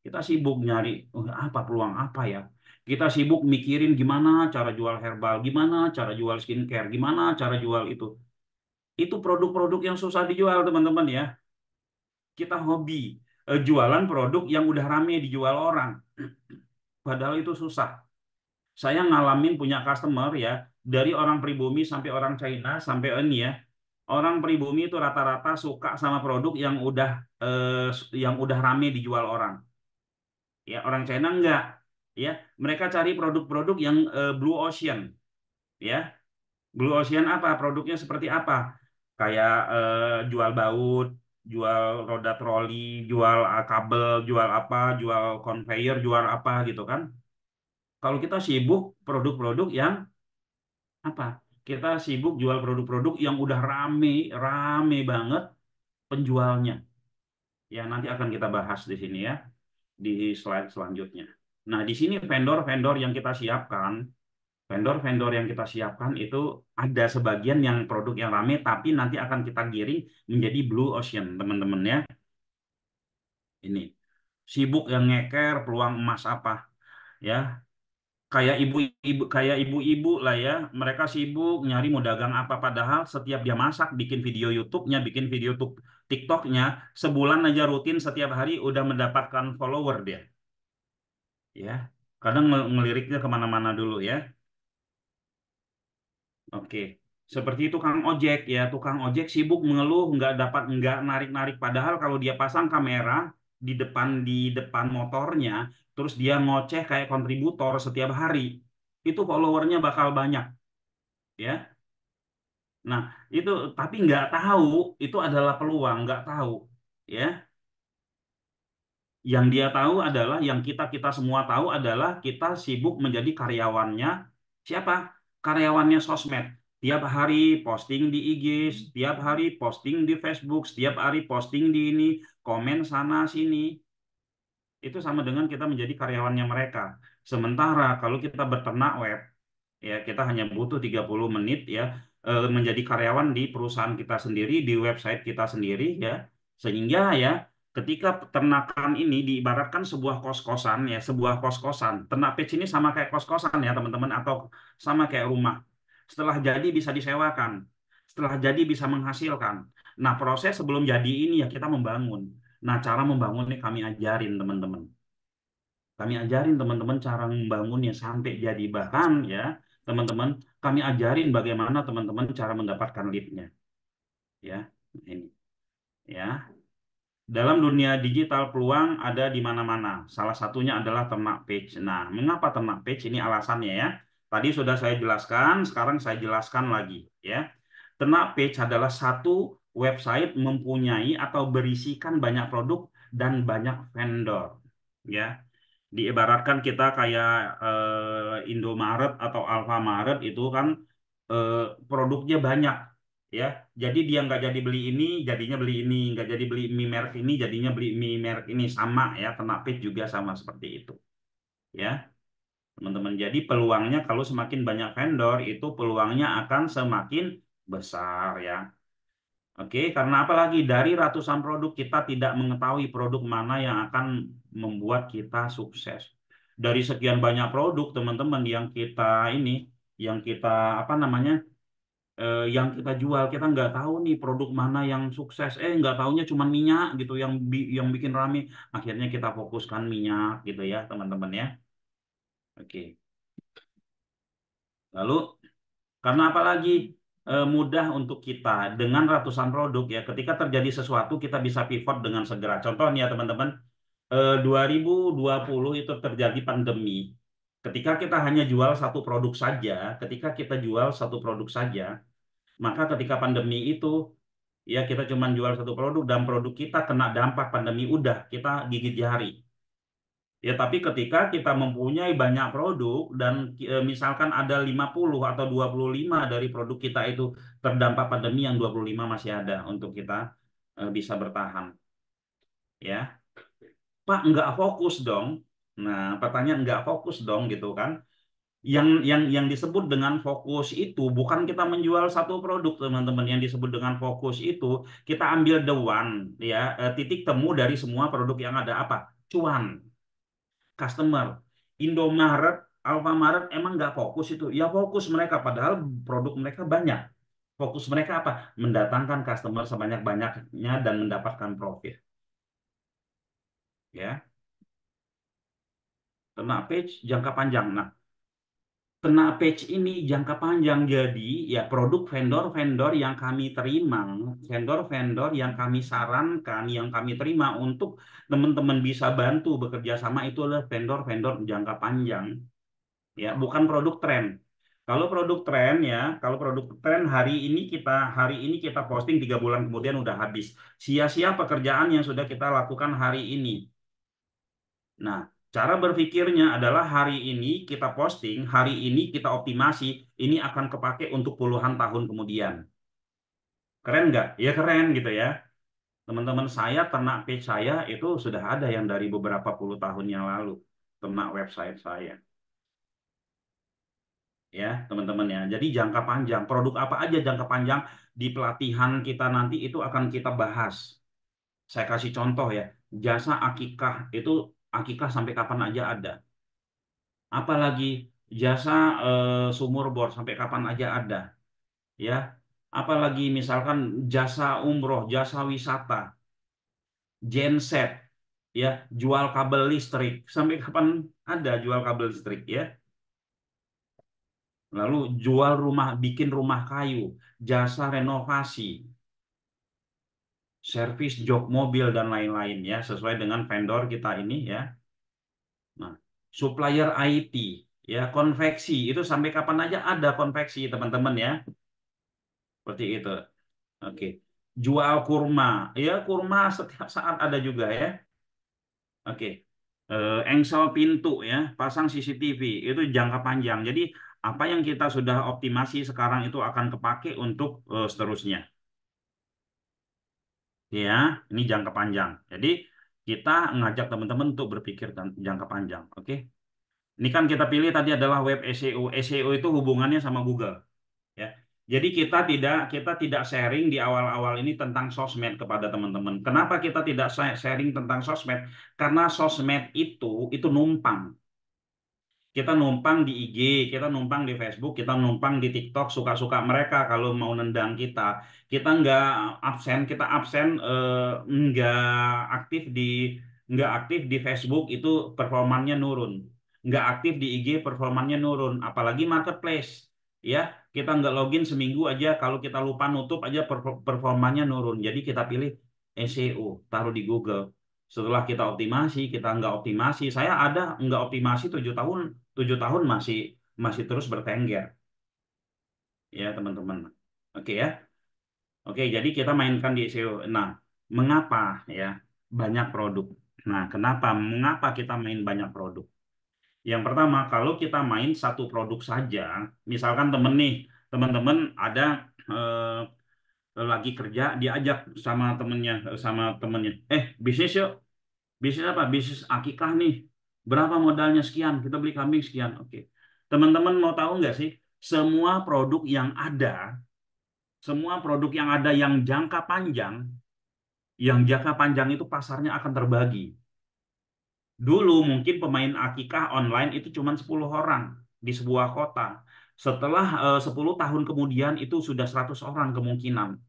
kita sibuk nyari apa peluang apa ya, kita sibuk mikirin gimana cara jual herbal, gimana cara jual skincare, gimana cara jual itu produk-produk yang susah dijual teman-teman ya. Kita hobi jualan produk yang udah rame dijual orang, padahal itu susah. Saya ngalamin punya customer ya, dari orang pribumi sampai orang China sampai ini ya. Orang pribumi itu rata-rata suka sama produk yang udah rame dijual orang. Ya, orang China enggak. Ya, mereka cari produk-produk yang blue ocean, ya. Blue ocean apa? Produknya seperti apa? Kayak jual baut, jual roda troli, jual kabel, jual apa, jual conveyor, jual apa gitu kan. Kalau kita sibuk produk-produk yang apa? Kita sibuk jual produk-produk yang udah rame, rame banget penjualnya. Ya, nanti akan kita bahas di sini ya, di slide selanjutnya. Nah, di sini vendor-vendor yang kita siapkan, vendor-vendor yang kita siapkan itu ada sebagian yang produk yang rame, tapi nanti akan kita giring menjadi blue ocean, teman-teman ya. Ini sibuk yang ngeker peluang emas apa ya, kayak ibu-ibu lah ya, mereka sibuk nyari mau dagang apa, padahal setiap dia masak, bikin video YouTube-nya, bikin video TikTok-nya, sebulan aja rutin setiap hari udah mendapatkan follower dia ya. Kadang ngeliriknya kemana-mana dulu ya. Oke, seperti tukang ojek ya, tukang ojek sibuk mengeluh nggak narik-narik, padahal kalau dia pasang kamera di depan motornya, terus dia ngoceh kayak kontributor setiap hari, itu followernya bakal banyak ya. Nah, itu tapi nggak tahu itu adalah peluang, nggak tahu ya. Yang dia tahu adalah, yang kita semua tahu adalah kita sibuk menjadi karyawannya siapa? Karyawannya sosmed. Tiap hari posting di IG, setiap hari posting di Facebook, setiap hari posting di ini, komen sana sini. Itu sama dengan kita menjadi karyawannya mereka. Sementara kalau kita berternak web, ya kita hanya butuh 30 menit ya, menjadi karyawan di perusahaan kita sendiri, di website kita sendiri ya, sehingga ya ketika peternakan ini diibaratkan sebuah kos-kosan ya, sebuah kos-kosan, ternak page ini sama kayak kos-kosan ya teman-teman, atau sama kayak rumah, setelah jadi bisa disewakan, setelah jadi bisa menghasilkan. Nah, proses sebelum jadi ini ya kita membangun. Nah, cara membangun ini kami ajarin teman-teman, kami ajarin teman-teman cara membangunnya sampai jadi, bahkan ya teman-teman, kami ajarin bagaimana teman-teman cara mendapatkan lead-nya. Ya, ini ya. Dalam dunia digital peluang ada di mana-mana. Salah satunya adalah ternak page. Nah, mengapa ternak page? Ini alasannya ya. Tadi sudah saya jelaskan, sekarang saya jelaskan lagi ya. Ternak page adalah satu website mempunyai atau berisikan banyak produk dan banyak vendor. Ya, diibaratkan kita kayak Indomaret atau Alfamaret itu kan, eh, produknya banyak ya, jadi dia nggak jadi beli ini jadinya beli ini, nggak jadi beli mie merek ini jadinya beli mie merek ini, sama ya, Tenapit juga sama seperti itu ya teman-teman. Jadi peluangnya kalau semakin banyak vendor itu peluangnya akan semakin besar ya. Oke, karena apalagi dari ratusan produk kita tidak mengetahui produk mana yang akan membuat kita sukses. Dari sekian banyak produk, teman-teman, yang kita ini, yang kita apa namanya, yang kita jual, kita nggak tahu nih produk mana yang sukses. Nggak taunya cuma minyak gitu yang bikin rame. Akhirnya kita fokuskan minyak gitu ya, teman-teman ya. Oke. Lalu karena apalagi mudah untuk kita dengan ratusan produk ya, ketika terjadi sesuatu kita bisa pivot dengan segera. Contohnya teman-teman, 2020 itu terjadi pandemi. Ketika kita hanya jual satu produk saja, ketika kita jual satu produk saja, maka ketika pandemi itu ya kita cuma jual satu produk dan produk kita kena dampak pandemi, udah kita gigit jari. Ya, tapi ketika kita mempunyai banyak produk dan misalkan ada 50 atau 25 dari produk kita itu terdampak pandemi, yang 25 masih ada untuk kita bisa bertahan. Ya, Pak, nggak fokus dong. Nah, pertanyaan nggak fokus dong gitu kan. Yang disebut dengan fokus itu bukan kita menjual satu produk, teman-teman. Yang disebut dengan fokus itu kita ambil the one, ya, titik temu dari semua produk yang ada apa? Cuan. Customer. Indomaret, Alfamaret emang nggak fokus itu? Ya fokus mereka, padahal produk mereka banyak. Fokus mereka apa? Mendatangkan customer sebanyak-banyaknya dan mendapatkan profit. Ya, kena page jangka panjang. Nah, kena page ini jangka panjang, jadi ya produk vendor-vendor yang kami terima, vendor-vendor yang kami sarankan, yang kami terima untuk teman-teman bisa bantu bekerja sama itu adalah vendor-vendor jangka panjang. Ya, bukan produk tren. Kalau produk tren hari ini kita posting 3 bulan kemudian udah habis. Sia-sia pekerjaan yang sudah kita lakukan hari ini. Nah, cara berpikirnya adalah hari ini kita posting, hari ini kita optimasi, ini akan kepake untuk puluhan tahun kemudian. Keren nggak? Ya keren gitu ya. Teman-teman saya ternak page saya itu sudah ada yang dari beberapa puluh tahun yang lalu. Ternak website saya. Ya teman-teman ya. Jadi jangka panjang, produk apa aja jangka panjang di pelatihan kita nanti itu akan kita bahas. Saya kasih contoh ya, jasa akikah itu akikah sampai kapan aja ada. Apalagi jasa sumur bor sampai kapan aja ada, ya. Apalagi misalkan jasa umroh, jasa wisata, genset, ya, jual kabel listrik sampai kapan ada jual kabel listrik ya. Lalu jual rumah, bikin rumah kayu, jasa renovasi, servis jok mobil dan lain-lain ya, sesuai dengan vendor kita ini ya. Nah, supplier IT ya, konveksi itu sampai kapan aja ada konveksi, teman-teman ya. Seperti itu. Oke. Jual kurma. Ya, kurma setiap saat ada juga ya. Oke. Engsel pintu ya, pasang CCTV itu jangka panjang. Jadi apa yang kita sudah optimasi sekarang itu akan kepake untuk seterusnya. Ya, ini jangka panjang. Jadi kita ngajak teman-teman untuk berpikir jangka panjang. Oke. Ini kan kita pilih tadi adalah web SEO. SEO itu hubungannya sama Google, ya. Jadi kita tidak sharing di awal-awal ini tentang sosmed kepada teman-teman. Kenapa kita tidak sharing tentang sosmed? Karena sosmed itu numpang. Kita numpang di IG, kita numpang di Facebook, kita numpang di TikTok, suka-suka mereka kalau mau nendang kita. Kita kita absen nggak aktif di nggak aktif di Facebook itu performannya nurun. Nggak aktif di IG performannya nurun. Apalagi marketplace. Ya, kita nggak login seminggu aja, kalau kita lupa nutup aja performanya nurun. Jadi kita pilih SEO, taruh di Google. Setelah kita optimasi, kita nggak optimasi. Saya ada nggak optimasi 7 tahun, 7 tahun masih masih terus bertengger, ya teman-teman. Oke ya, oke. Jadi kita mainkan di SEO. Nah, mengapa ya banyak produk? Nah, mengapa kita main banyak produk? Yang pertama, kalau kita main satu produk saja, misalkan teman-teman ada lagi kerja, diajak sama temennya, bisnis yuk. Bisnis apa? Bisnis akikah nih. Berapa modalnya? Sekian. Kita beli kambing sekian. Oke. Teman-teman mau tahu nggak sih? Semua produk yang ada, Semua produk yang ada yang jangka panjang itu pasarnya akan terbagi. Dulu mungkin pemain akikah online itu cuma 10 orang di sebuah kota. Setelah 10 tahun kemudian itu sudah 100 orang kemungkinan.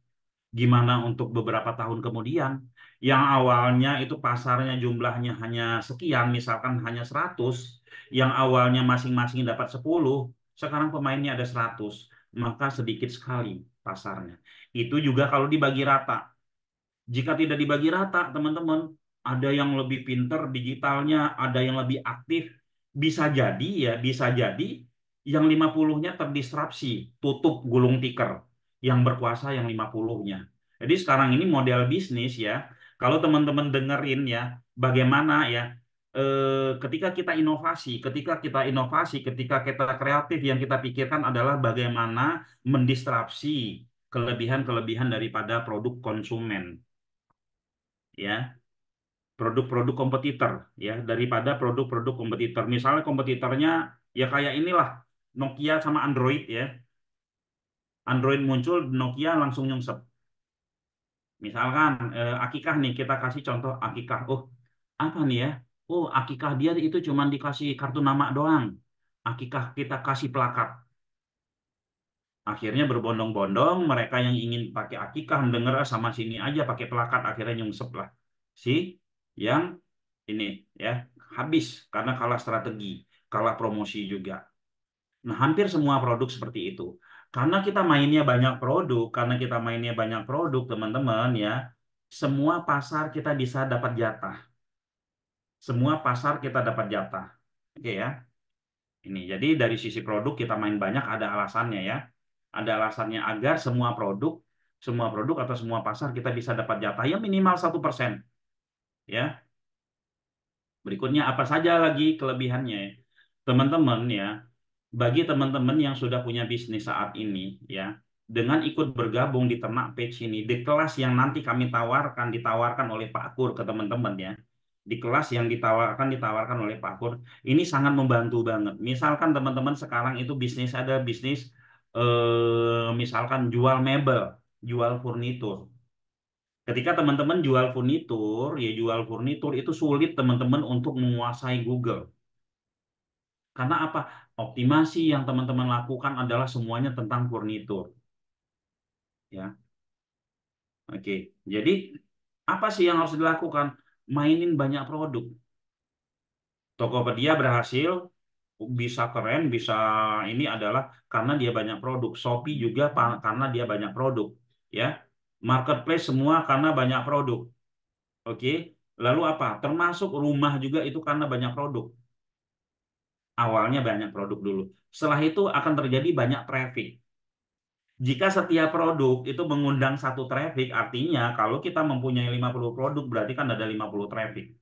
Gimana untuk beberapa tahun kemudian? Yang awalnya itu pasarnya jumlahnya hanya sekian, misalkan hanya 100, yang awalnya masing-masing dapat 10, sekarang pemainnya ada 100, maka sedikit sekali pasarnya. Itu juga kalau dibagi rata. Jika tidak dibagi rata, teman-teman, ada yang lebih pinter digitalnya, ada yang lebih aktif, bisa jadi yang 50-nya terdisrupsi, tutup gulung tikar, yang berkuasa yang 50-nya. Jadi sekarang ini model bisnis ya, kalau teman-teman dengerin ya, bagaimana ya, ketika kita kreatif, yang kita pikirkan adalah bagaimana mendisrupsi kelebihan-kelebihan daripada produk konsumen, ya, produk-produk kompetitor, ya, daripada produk-produk kompetitor. Misalnya kompetitornya ya kayak inilah, Nokia sama Android ya. Android muncul, Nokia langsung nyungsep. Misalkan Akikah nih, kita kasih contoh Akikah. Oh, apa nih ya? Oh, Akikah dia itu cuma dikasih kartu nama doang. Akikah kita kasih plakat. Akhirnya berbondong-bondong mereka yang ingin pakai akikah mendengar sama sini aja pakai plakat, akhirnya nyungsep lah. Si yang ini ya, habis karena kalah strategi, kalah promosi juga. Nah, hampir semua produk seperti itu. Karena kita mainnya banyak produk, teman-teman ya, semua pasar kita bisa dapat jatah. Semua pasar kita dapat jatah. Oke ya. Ini jadi dari sisi produk kita main banyak ada alasannya ya. Ada alasannya agar semua produk atau semua pasar kita bisa dapat jatah yang minimal 1%. Ya. Berikutnya apa saja lagi kelebihannya? Teman-teman ya, bagi teman-teman yang sudah punya bisnis saat ini ya, dengan ikut bergabung di Ternak Page ini, di kelas yang nanti kami ditawarkan oleh Pak Kur ke teman-teman ya. Di kelas yang ditawarkan oleh Pak Kur, ini sangat membantu banget. Misalkan teman-teman sekarang itu bisnis ada bisnis misalkan jual mebel, jual furnitur. Ketika teman-teman jual furnitur itu sulit teman-teman untuk menguasai Google. Karena apa? Optimasi yang teman-teman lakukan adalah semuanya tentang furnitur, ya. Oke. Jadi apa sih yang harus dilakukan? Mainin banyak produk. Tokopedia berhasil, bisa keren, bisa ini adalah karena dia banyak produk. Shopee juga karena dia banyak produk, ya. Marketplace semua karena banyak produk. Oke. Lalu apa? Termasuk rumah juga itu karena banyak produk. Awalnya banyak produk dulu. Setelah itu akan terjadi banyak traffic. Jika setiap produk itu mengundang satu traffic, artinya kalau kita mempunyai 50 produk, berarti kan ada 50 traffic.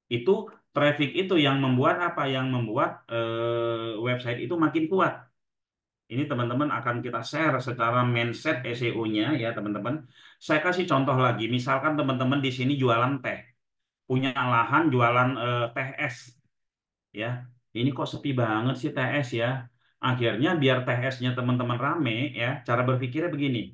Itu traffic itu yang membuat apa? Yang membuat website itu makin kuat. Ini teman-teman akan kita share secara mindset SEO-nya ya teman-teman. Saya kasih contoh lagi, misalkan teman-teman di sini jualan teh, punya lahan jualan teh es, ya. Ini kok sepi banget sih teh es ya. Akhirnya biar teh esnya teman-teman rame ya, cara berpikirnya begini.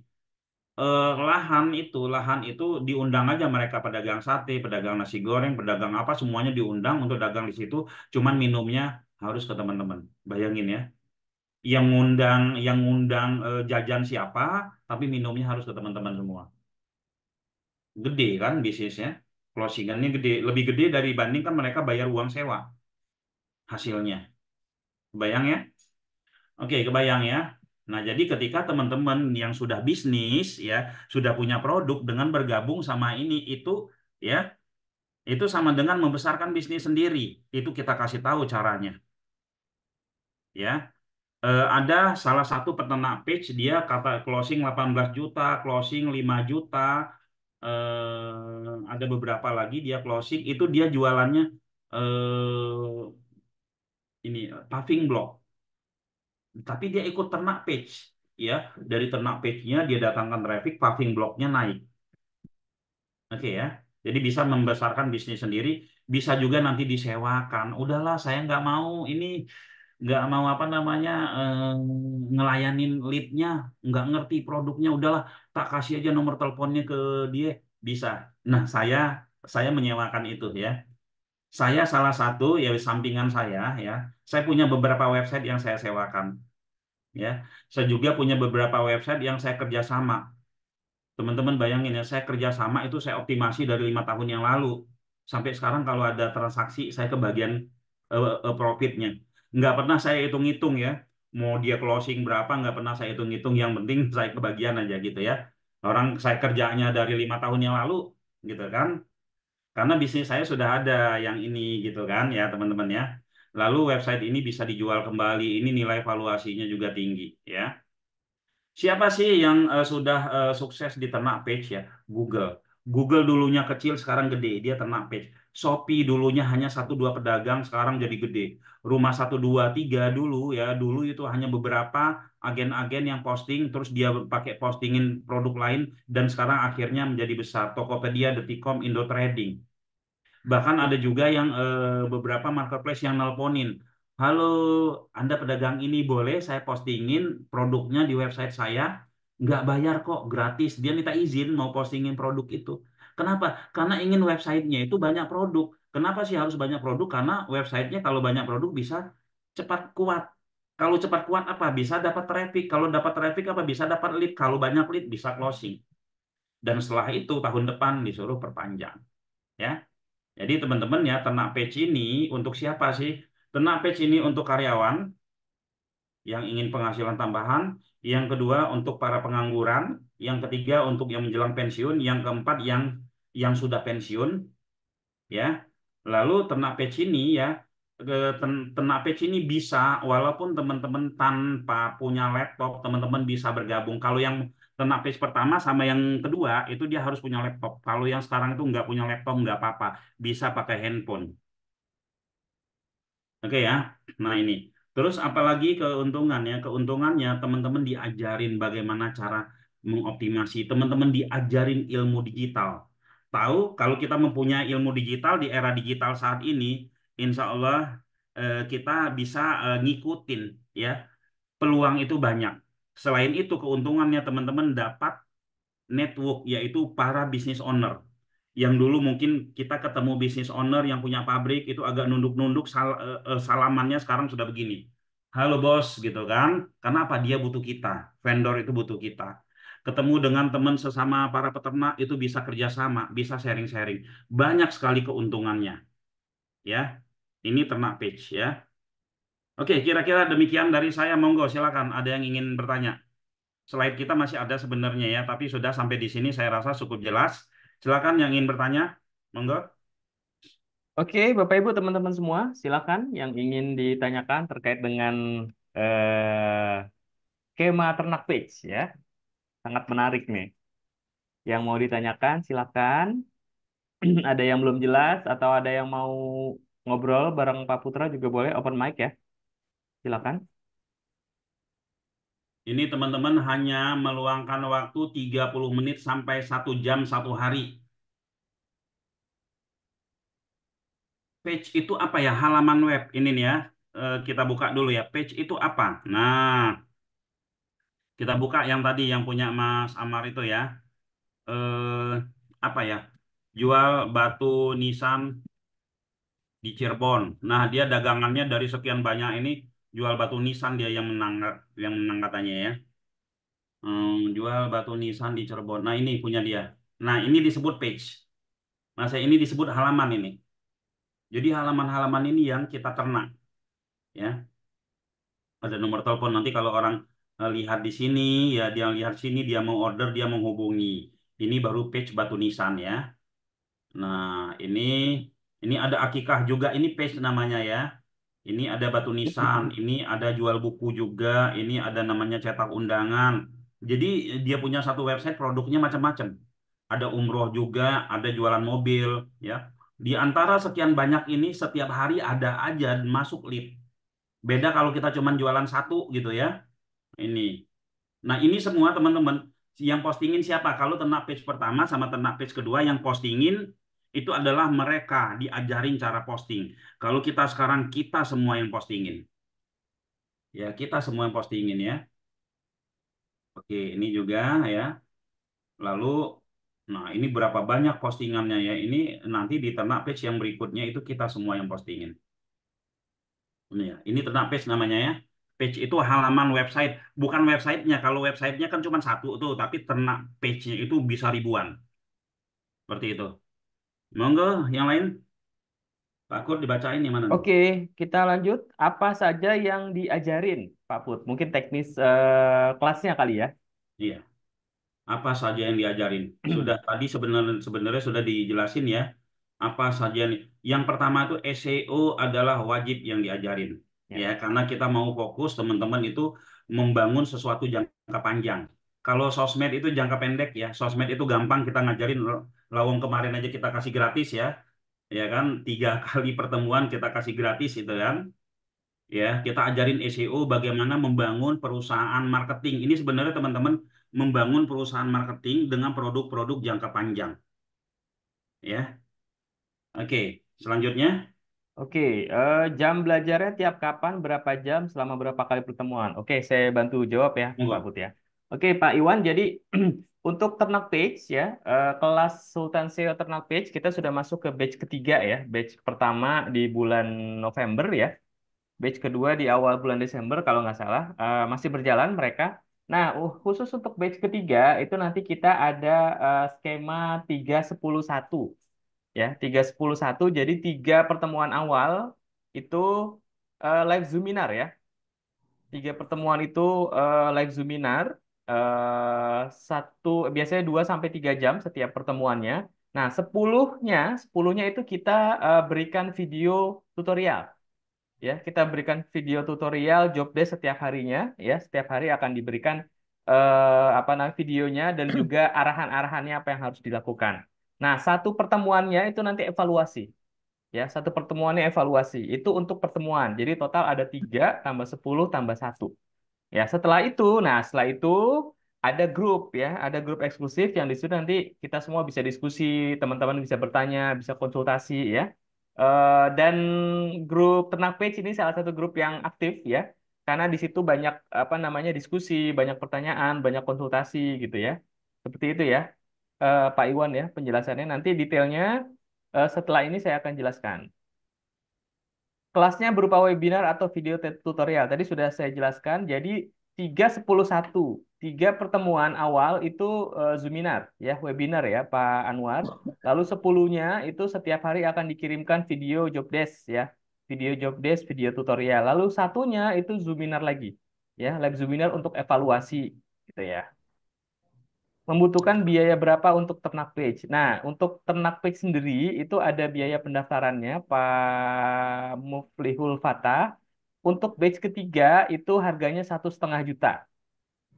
Lahan itu diundang aja mereka pedagang sate, pedagang nasi goreng, pedagang apa semuanya diundang untuk dagang di situ. Cuman minumnya harus ke teman-teman. Bayangin ya, yang ngundang jajan siapa, tapi minumnya harus ke teman-teman semua. Gede kan bisnisnya, closingannya gede, lebih gede dari bandingkan mereka bayar uang sewa hasilnya. Kebayang ya? Oke, kebayang ya. Nah, jadi ketika teman-teman yang sudah bisnis ya, sudah punya produk dengan bergabung sama ini ya, itu sama dengan membesarkan bisnis sendiri. Itu kita kasih tahu caranya, ya. Ada salah satu peternak page dia kata closing 18 juta, closing 5 juta, ada beberapa lagi dia closing itu dia jualannya ini paving block. Tapi dia ikut ternak page, ya. Dari ternak page-nya dia datangkan traffic, paving block-nya naik. Oke ya. Jadi bisa membesarkan bisnis sendiri, bisa juga nanti disewakan. Udahlah, saya nggak mau ini nggak mau apa namanya ngelayanin leadnya, nggak ngerti produknya, udahlah tak kasih aja nomor teleponnya ke dia, bisa. Nah, saya menyewakan itu ya. Saya salah satu ya sampingan saya punya beberapa website yang saya sewakan ya. Saya juga punya beberapa website yang saya kerjasama. Teman-teman bayangin ya, saya kerjasama itu saya optimasi dari 5 tahun yang lalu. Sampai sekarang kalau ada transaksi, saya kebagian profitnya. Nggak pernah saya hitung-hitung ya. Mau dia closing berapa, nggak pernah saya hitung-hitung. Yang penting saya kebagian aja gitu ya. Orang saya kerjanya dari 5 tahun yang lalu, gitu kan. Karena bisnis saya sudah ada yang ini gitu kan ya teman-teman ya. Lalu website ini bisa dijual kembali, ini nilai valuasinya juga tinggi ya. Siapa sih yang sudah sukses di ternak page ya? Google. Google dulunya kecil, sekarang gede. Dia ternak page. Shopee dulunya hanya satu dua pedagang, sekarang jadi gede. Rumah satu dua tiga dulu ya, dulu itu hanya beberapa agen-agen yang posting, terus dia pakai postingin produk lain, dan sekarang akhirnya menjadi besar. Tokopedia, Deticom, Indo Trading. Bahkan ada juga yang beberapa marketplace yang nelponin. Halo, Anda pedagang ini boleh saya postingin produknya di website saya? Nggak bayar kok, gratis. Dia minta izin mau postingin produk itu. Kenapa? Karena ingin websitenya itu banyak produk. Kenapa sih harus banyak produk? Karena websitenya kalau banyak produk bisa cepat kuat. Kalau cepat kuat apa? Bisa dapat traffic. Kalau dapat traffic apa? Bisa dapat lead. Kalau banyak lead bisa closing. Dan setelah itu tahun depan disuruh perpanjang. Ya. Jadi teman-teman ya, ternak page ini untuk siapa sih? Ternak page ini untuk karyawan yang ingin penghasilan tambahan, yang kedua untuk para pengangguran, yang ketiga untuk yang menjelang pensiun, yang keempat yang sudah pensiun, ya. Lalu ternak page ini ya, ternak page ini bisa walaupun teman-teman tanpa punya laptop, teman-teman bisa bergabung. Kalau yang ternak page pertama sama yang kedua itu dia harus punya laptop. Kalau yang sekarang itu nggak punya laptop nggak apa-apa, bisa pakai handphone. Oke ya. Nah ini. Terus apalagi keuntungannya? Keuntungannya teman-teman diajarin bagaimana cara mengoptimasi. Teman-teman diajarin ilmu digital. Tahu kalau kita mempunyai ilmu digital di era digital saat ini, insya Allah kita bisa ngikutin ya. Peluang itu banyak. Selain itu keuntungannya teman-teman dapat network yaitu para business owner yang dulu mungkin kita ketemu business owner yang punya pabrik itu agak nunduk-nunduk salamannya sekarang sudah begini. Halo bos gitu kan. Karena apa? Dia butuh kita. Vendor itu butuh kita. Ketemu dengan teman sesama para peternak itu bisa kerjasama, bisa sharing-sharing. Banyak sekali keuntungannya ya. Ini ternak page ya. Oke, kira-kira demikian dari saya. Monggo silakan ada yang ingin bertanya. Slide kita masih ada sebenarnya ya, tapi sudah sampai di sini saya rasa cukup jelas. Silakan yang ingin bertanya, monggo. Oke, Bapak Ibu, teman-teman semua, silakan yang ingin ditanyakan terkait dengan skema ternak page ya. Sangat menarik nih. Yang mau ditanyakan, silakan. Ada yang belum jelas atau ada yang mau ngobrol bareng Pak Putra juga boleh open mic ya. Silakan. Ini teman-teman hanya meluangkan waktu 30 menit sampai 1 jam satu hari. Page itu apa ya? Halaman web ini nih ya. Kita buka dulu ya. Page itu apa? Nah, kita buka yang tadi yang punya Mas Amar itu ya. Eh, apa ya? Jual batu nisan di Cirebon. Nah, dia dagangannya dari sekian banyak ini jual batu nisan dia yang menang katanya ya. Jual batu nisan di Cirebon. Nah, ini punya dia. Nah, ini disebut page. Nah, saya ini disebut halaman ini. Jadi halaman-halaman ini yang kita ternak ya. Ada nomor telepon nanti kalau orang lihat di sini ya dia lihat sini dia mau order dia menghubungi. Ini baru page batu nisan ya. Nah, ini ada akikah juga ini page namanya ya. Ini ada batu nisan, ini ada jual buku juga, ini ada namanya cetak undangan. Jadi dia punya satu website produknya macam-macam. Ada umroh juga, ada jualan mobil, ya. Di antara sekian banyak ini setiap hari ada aja masuk lead. Beda kalau kita cuma jualan satu gitu ya. Ini. Nah, ini semua teman-teman yang postingin siapa? Kalau ternak page pertama sama ternak page kedua yang postingin itu adalah mereka diajarin cara posting. Kalau kita sekarang kita semua yang postingin. Ya, kita semua yang postingin ya. Oke, ini juga ya. Lalu, nah ini berapa banyak postingannya ya? Ini nanti di ternak page yang berikutnya itu kita semua yang postingin. Ini ya, ini ternak page namanya ya. Page itu halaman website, bukan websitenya. Kalau websitenya kan cuma satu tuh, tapi ternak page-nya itu bisa ribuan. Seperti itu. Monggo, yang lain, Pak Kur dibacain yang mana nih? Oke, kita lanjut. Apa saja yang diajarin, Pak Put? Mungkin teknis kelasnya kali ya. Iya. Apa saja yang diajarin? Sudah tadi sebenarnya sebenarnya sudah dijelasin ya. Apa saja nih? Yang pertama itu SEO adalah wajib yang diajarin. Ya. Ya, karena kita mau fokus teman-teman itu membangun sesuatu jangka panjang. Kalau sosmed itu jangka pendek ya. Sosmed itu gampang kita ngajarin. Lawang kemarin aja kita kasih gratis ya. Ya kan, 3 kali pertemuan kita kasih gratis itu kan. Ya, kita ajarin SEO bagaimana membangun perusahaan marketing. Ini sebenarnya teman-teman membangun perusahaan marketing dengan produk-produk jangka panjang. Ya, oke. Selanjutnya, Oke, jam belajarnya tiap kapan, berapa jam, selama berapa kali pertemuan? Oke, saya bantu jawab ya, Pak monggo. Put ya. Oke, Pak Iwan, jadi untuk ternak page ya, kelas Sultan SEO ternak page, kita sudah masuk ke batch ketiga ya. Batch pertama di bulan November ya. Batch kedua di awal bulan Desember kalau nggak salah. Masih berjalan mereka. Nah, khusus untuk batch ketiga, itu nanti kita ada skema 3-10-1 ya 3-10-1 jadi 3 pertemuan awal itu live Zoominar ya 3 pertemuan itu live Zoominar satu biasanya 2 sampai 3 jam setiap pertemuannya. Nah, sepuluhnya itu kita berikan video tutorial ya kita berikan video tutorial job desk setiap harinya ya setiap hari akan diberikan apa namanya videonya dan juga arahan-arahannya apa yang harus dilakukan. Nah, satu pertemuannya itu nanti evaluasi ya satu pertemuannya evaluasi itu untuk pertemuan jadi total ada 3 tambah 10 tambah 1 ya setelah itu ada grup ya ada grup eksklusif yang di situ nanti kita semua bisa diskusi teman-teman bisa bertanya bisa konsultasi ya. Dan grup Ternak Page ini salah satu grup yang aktif ya karena di situ banyak apa namanya diskusi banyak pertanyaan banyak konsultasi gitu ya seperti itu ya. Pak Iwan ya penjelasannya nanti detailnya setelah ini saya akan jelaskan. Kelasnya berupa webinar atau video tutorial. Tadi sudah saya jelaskan. Jadi 3-10-1. 3 pertemuan awal itu Zoominar, ya, webinar ya, Pak Anwar. Lalu 10-nya itu setiap hari akan dikirimkan video job desk, ya. Video job desk, video tutorial. Lalu satunya itu Zoominar lagi, ya, live Zoominar untuk evaluasi, gitu ya. Membutuhkan biaya berapa untuk ternak page? Nah, untuk ternak page sendiri itu ada biaya pendaftarannya, Pak Muflihul Fatah. Untuk batch ketiga itu harganya 1,5 juta,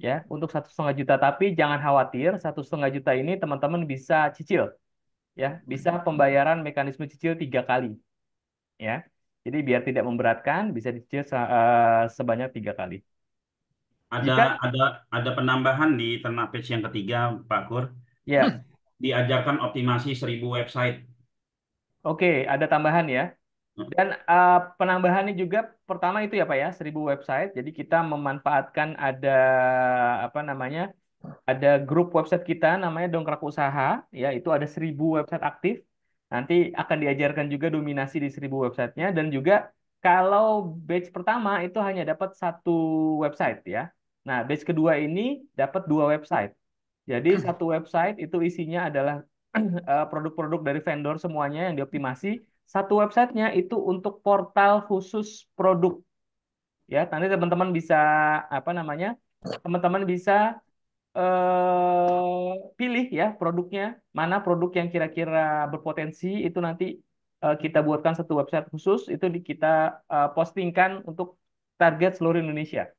ya. Untuk 1,5 juta, tapi jangan khawatir, 1,5 juta ini teman-teman bisa cicil, ya. Bisa pembayaran mekanisme cicil 3 kali, ya. Jadi biar tidak memberatkan, bisa dicicil sebanyak 3 kali. Ada Jika, ada ada penambahan di ternak page yang ketiga, Pak Kur. ya, Diajarkan optimasi 1.000 website. oke, ada tambahan ya. Dan penambahannya juga pertama itu ya Pak ya 1.000 website. Jadi kita memanfaatkan ada apa namanya ada grup website kita namanya Dongkrak Usaha ya itu ada 1.000 website aktif. Nanti akan diajarkan juga dominasi di 1.000 websitenya dan juga kalau batch pertama itu hanya dapat satu website ya. Nah batch kedua ini dapat 2 website. Jadi satu website itu isinya adalah produk-produk dari vendor semuanya yang dioptimasi. Satu websitenya itu untuk portal khusus produk. Ya, nanti teman-teman bisa apa namanya? Teman-teman bisa pilih ya produknya, mana produk yang kira-kira berpotensi itu nanti kita buatkan satu website khusus itu kita postingkan untuk target seluruh Indonesia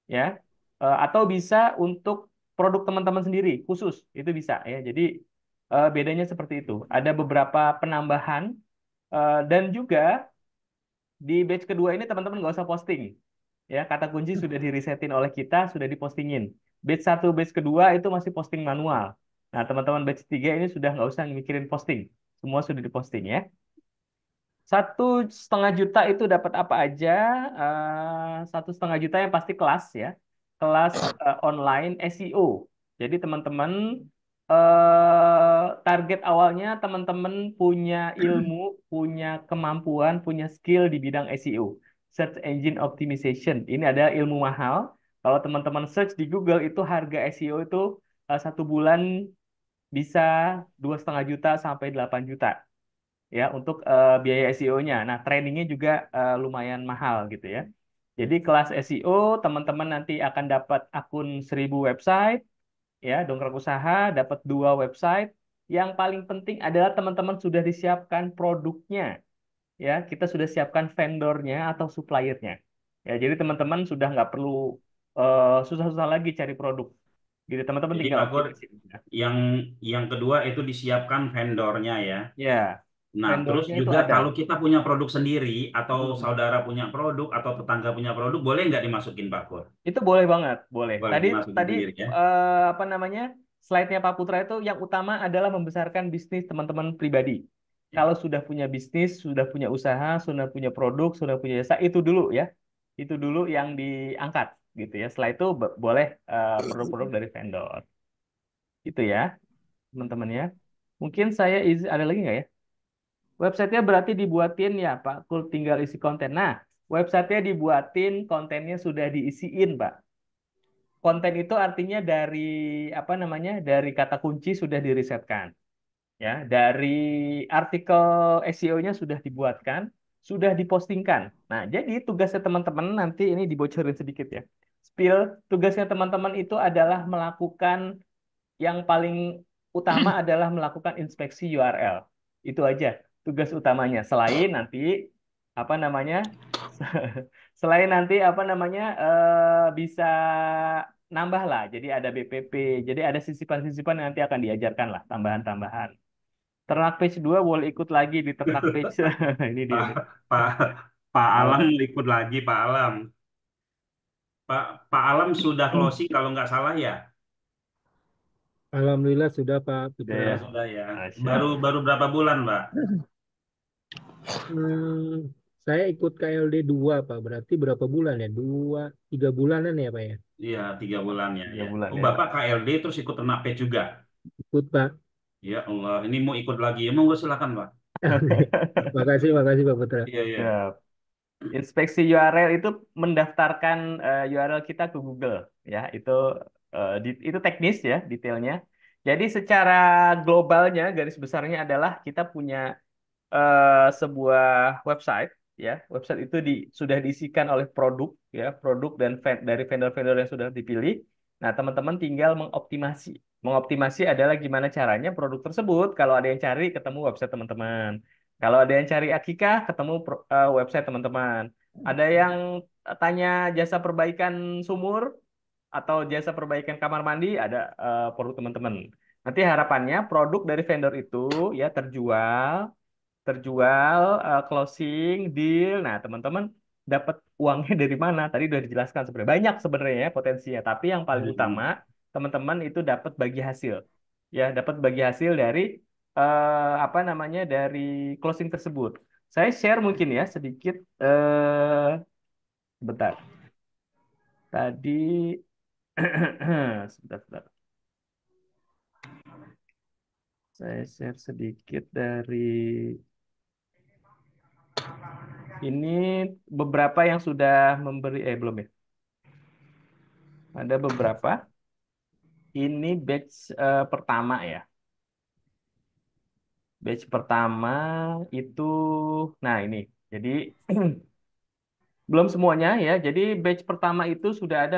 ya. Atau bisa untuk produk teman-teman sendiri khusus itu bisa ya. Jadi bedanya seperti itu. Ada beberapa penambahan dan juga di batch kedua ini teman-teman nggak usah posting ya. Kata kunci sudah diresetin oleh kita, sudah dipostingin. Batch satu, batch kedua itu masih posting manual. Nah teman-teman batch tiga ini sudah nggak usah mikirin posting, semua sudah diposting ya. 1,5 juta itu dapat apa aja? 1,5 juta yang pasti kelas ya, kelas online SEO. Jadi teman-teman target awalnya teman-teman punya ilmu, punya kemampuan, punya skill di bidang SEO, Search Engine Optimization. Ini adalah ilmu mahal. Kalau teman-teman search di Google itu harga SEO itu 1 bulan bisa 2,5 juta sampai 8 juta ya untuk biaya SEO-nya. Nah, trainingnya juga lumayan mahal gitu ya. Jadi kelas SEO teman-teman nanti akan dapat akun 1.000 website ya, dongkrak usaha dapat 2 website. Yang paling penting adalah teman-teman sudah disiapkan produknya ya, kita sudah siapkan vendornya atau suppliernya. Ya, jadi teman-teman sudah nggak perlu susah-susah lagi cari produk. Gitu, teman-teman Jadi tinggal Pak Kur, optimasi aja. yang kedua itu disiapkan vendornya ya. Ya, Nah, terus vendornya itu juga ada. kalau kita punya produk sendiri atau Hmm. saudara punya produk atau tetangga punya produk, boleh nggak dimasukin Pak Kur? Itu boleh banget, boleh. Boleh Tadi dimasukin tadi sendiri ya. apa namanya? Slide-nya Pak Putra itu yang utama adalah membesarkan bisnis teman-teman pribadi. Ya. Kalau sudah punya bisnis, sudah punya usaha, sudah punya produk, sudah punya jasa, itu dulu ya. Itu dulu yang diangkat gitu ya. Setelah itu boleh produk-produk dari vendor. Itu ya, teman-teman ya. Mungkin saya ada lagi nggak ya? Websitenya berarti dibuatin ya, Pak. Kul tinggal isi konten. Nah, websitenya dibuatin, kontennya sudah diisiin, Pak. Konten itu artinya dari apa namanya? Dari kata kunci sudah dirisetkan, ya. Dari artikel SEO-nya sudah dibuatkan, sudah dipostingkan. Nah, jadi tugasnya teman-teman nanti ini dibocorin sedikit ya. Spill, tugasnya teman-teman itu adalah melakukan yang paling utama adalah melakukan inspeksi URL. Itu aja tugas utamanya. Selain nanti apa namanya? Selain nanti apa namanya bisa nambah lah. Jadi ada BPP. Jadi ada sisipan-sisipan yang nanti akan diajarkan lah tambahan-tambahan. Ternak page 2 boleh ikut lagi di ternak page. Ini dia Pak nih. Pak Pak Alam Apa? ikut lagi Pak Alam. Pak Alam sudah closing kalau nggak salah ya. Alhamdulillah sudah Pak Ya, Putra. Oh, ya. sudah ya. Ah, Baru siap. baru berapa bulan, Pak? Saya ikut KLD 2 Pak. Berarti berapa bulan ya? 2, 3 bulanan ya Pak ya? Iya, 3 bulan ya, Tiga ya. bulan Oh, ya. Bapak KLD terus ikut ternak pet juga. Ikut Pak. Ya Allah, ini mau ikut lagi. Ya, monggo silakan, Pak. Makasih, makasih Pak Putra. Iya, iya. Ya. Inspeksi URL itu mendaftarkan URL kita ke Google ya. Itu teknis ya detailnya. Jadi secara globalnya garis besarnya adalah kita punya sebuah website ya. Website itu sudah diisikan oleh produk ya, produk dan dari vendor-vendor yang sudah dipilih. Nah, teman-teman tinggal mengoptimasi. Mengoptimasi adalah gimana caranya produk tersebut kalau ada yang cari ketemu website teman-teman. Kalau ada yang cari akikah ketemu website teman-teman. Ada yang tanya jasa perbaikan sumur atau jasa perbaikan kamar mandi ada produk teman-teman. Nanti harapannya produk dari vendor itu ya terjual, closing, deal. Nah, teman-teman dapat uangnya dari mana? Tadi udah dijelaskan sebenarnya. Banyak sebenarnya ya potensinya, tapi yang paling utama Hmm. teman-teman itu dapat bagi hasil. Ya, dapat bagi hasil dari apa namanya? Dari closing tersebut. Saya share mungkin ya sedikit sebentar. Tadi sebentar, sebentar. Saya share sedikit dari ini beberapa yang sudah memberi belum ya. Ada beberapa. Ini batch pertama ya. Batch pertama itu, nah ini. Jadi belum semuanya ya. Jadi batch pertama itu sudah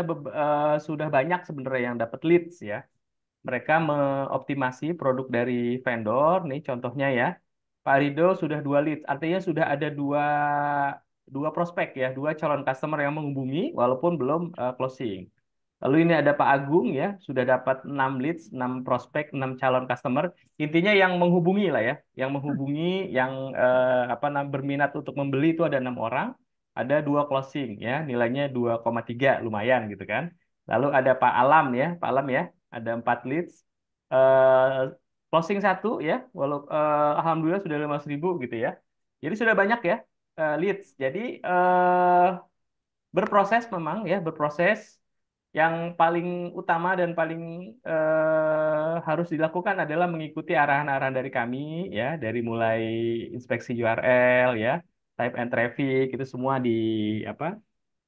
sudah banyak sebenarnya yang dapat leads ya. Mereka mengoptimasi produk dari vendor. Nih contohnya ya. Pak Rido sudah 2 leads. Artinya sudah ada dua prospek ya, 2 calon customer yang menghubungi walaupun belum closing. Lalu ini ada Pak Agung ya, sudah dapat 6 leads, 6 prospek, 6 calon customer. Intinya yang menghubungi lah ya, yang menghubungi, yang berminat untuk membeli itu ada 6 orang, ada 2 closing ya, nilainya 2,3 lumayan gitu kan. Lalu ada Pak Alam ya, Pak Alam ya, ada 4 leads, eh, closing 1 ya, alhamdulillah sudah 15.000 gitu ya. Jadi sudah banyak ya leads. Jadi berproses memang ya, berproses. Yang paling utama dan paling harus dilakukan adalah mengikuti arahan-arahan dari kami ya, dari mulai inspeksi URL ya, type and traffic itu semua apa?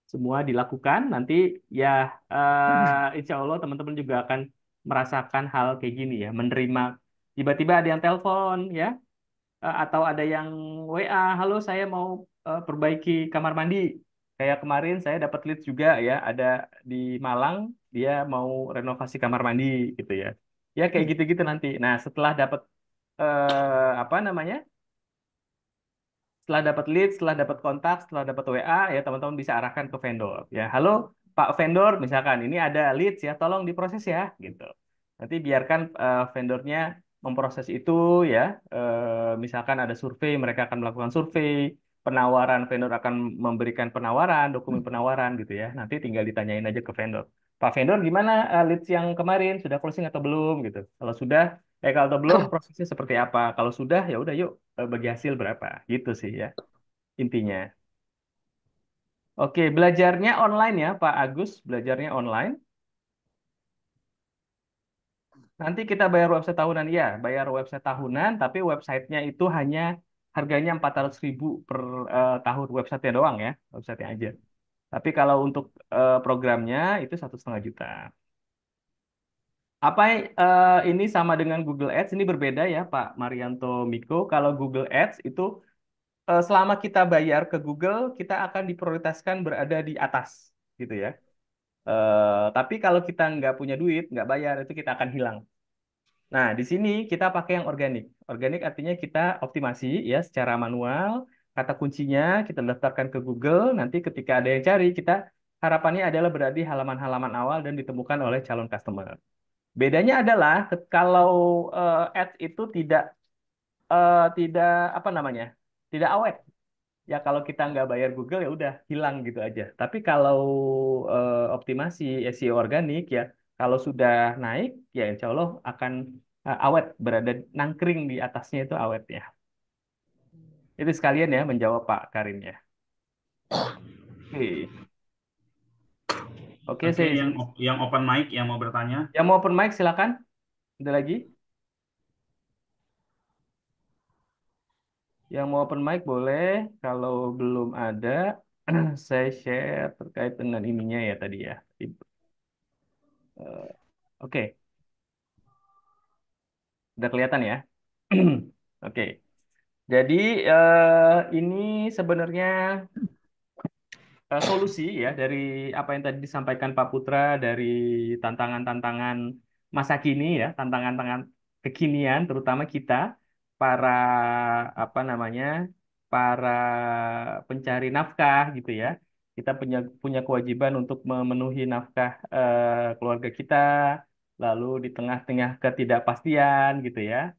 Semua dilakukan. Nanti ya insya Allah teman-teman juga akan merasakan hal kayak gini ya, menerima tiba-tiba ada yang telepon ya, atau ada yang WA, halo saya mau perbaiki kamar mandi. Kayak kemarin saya dapat lead juga ya, ada di Malang, dia mau renovasi kamar mandi gitu ya. Ya kayak gitu-gitu nanti. Nah, setelah dapat apa namanya? Setelah dapat lead, setelah dapat kontak, setelah dapat WA, ya teman-teman bisa arahkan ke vendor. Ya, halo Pak vendor, misalkan ini ada leads ya, tolong diproses ya, gitu. Nanti biarkan vendornya memproses itu ya. Misalkan ada survei, mereka akan melakukan survei, penawaran vendor akan memberikan penawaran, dokumen penawaran gitu ya. Nanti tinggal ditanyain aja ke vendor. Pak vendor gimana leads yang kemarin sudah closing atau belum gitu. Kalau sudah kalau belum prosesnya seperti apa? Kalau sudah ya udah yuk bagi hasil berapa gitu sih ya intinya. Oke, belajarnya online ya Pak Agus, belajarnya online. Nanti kita bayar website tahunan, ya bayar website tahunan, tapi websitenya itu hanya harganya 400.000 per tahun websitenya doang ya, websitenya aja. Tapi kalau untuk programnya itu 1,5 juta. Apa ini sama dengan Google Ads? Ini berbeda ya Pak Marianto Miko. Kalau Google Ads itu selama kita bayar ke Google, kita akan diprioritaskan berada di atas, gitu ya. Tapi kalau kita nggak punya duit, nggak bayar, itu kita akan hilang. Nah, di sini kita pakai yang organik. Organik artinya kita optimasi ya secara manual. Kata kuncinya kita daftarkan ke Google. Nanti ketika ada yang cari, kita harapannya adalah berada di halaman-halaman awal dan ditemukan oleh calon customer. Bedanya adalah kalau ads itu tidak apa namanya, tidak awet. Ya kalau kita nggak bayar Google ya udah hilang gitu aja. Tapi kalau optimasi SEO organik ya, kalau sudah naik ya insya Allah akan awet, berada nangkring di atasnya itu awet ya. Itu sekalian ya menjawab Pak Karim ya. Oke, oke Oke, saya yang open mic yang mau bertanya. yang mau open mic silakan. Ada lagi? Yang mau open mic boleh. Kalau belum ada, saya share terkait dengan ininya ya tadi ya. Oke, udah kelihatan ya. Oke. Jadi ini sebenarnya solusi ya dari apa yang tadi disampaikan Pak Putra dari tantangan-tantangan masa kini ya, tantangan-tantangan kekinian terutama kita para apa namanya? Para pencari nafkah gitu ya. Kita punya punya kewajiban untuk memenuhi nafkah keluarga kita, lalu di tengah-tengah ketidakpastian gitu ya.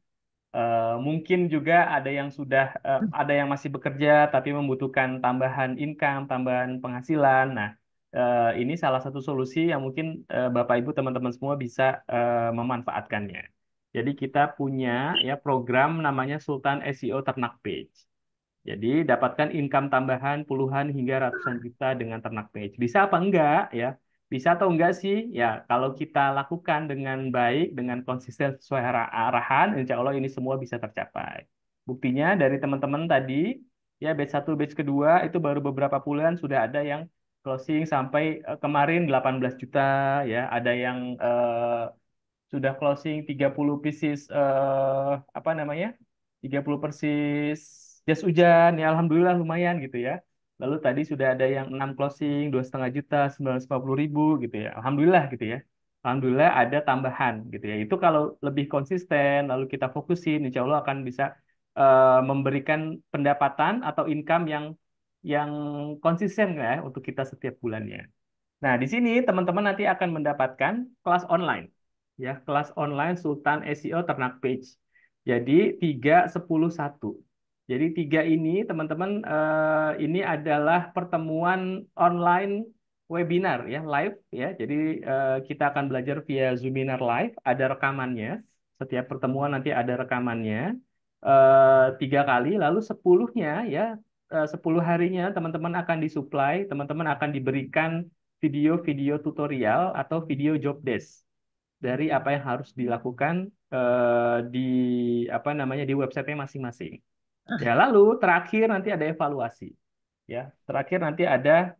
Mungkin juga ada yang masih bekerja tapi membutuhkan tambahan income, tambahan penghasilan. Nah, ini salah satu solusi yang mungkin Bapak Ibu teman-teman semua bisa memanfaatkannya. Jadi kita punya ya program namanya Sultan SEO Ternak Page. Jadi dapatkan income tambahan puluhan hingga ratusan juta dengan ternak page. Bisa apa enggak ya? Bisa atau enggak sih? Ya kalau kita lakukan dengan baik, dengan konsisten sesuai arahan, insya Allah ini semua bisa tercapai. Buktinya dari teman-teman tadi, ya batch satu, batch kedua itu baru beberapa bulan sudah ada yang closing sampai kemarin 18 juta, ya ada yang sudah closing 30 pieces apa namanya? 30 persis jas hujan ya alhamdulillah lumayan gitu ya. Lalu tadi sudah ada yang 6 closing 2,5 juta 950.000 gitu ya. Alhamdulillah gitu ya. Alhamdulillah ada tambahan gitu ya. Itu kalau lebih konsisten lalu kita fokusin insya Allah akan bisa memberikan pendapatan atau income yang konsisten ya untuk kita setiap bulannya. Nah, di sini teman-teman nanti akan mendapatkan kelas online. Ya, kelas online Sultan SEO Ternak Page. Jadi 3, 10, 1. Jadi tiga ini teman-teman ini adalah pertemuan online webinar ya, live ya. Jadi kita akan belajar via Zoominar live, ada rekamannya. Setiap pertemuan nanti ada rekamannya. tiga kali, lalu 10-nya ya 10 harinya teman-teman akan disuplai, teman-teman akan diberikan video-video tutorial atau video job desk dari apa yang harus dilakukan di apa namanya di websitenya masing-masing. Ya, lalu terakhir nanti ada evaluasi. Ya, terakhir nanti ada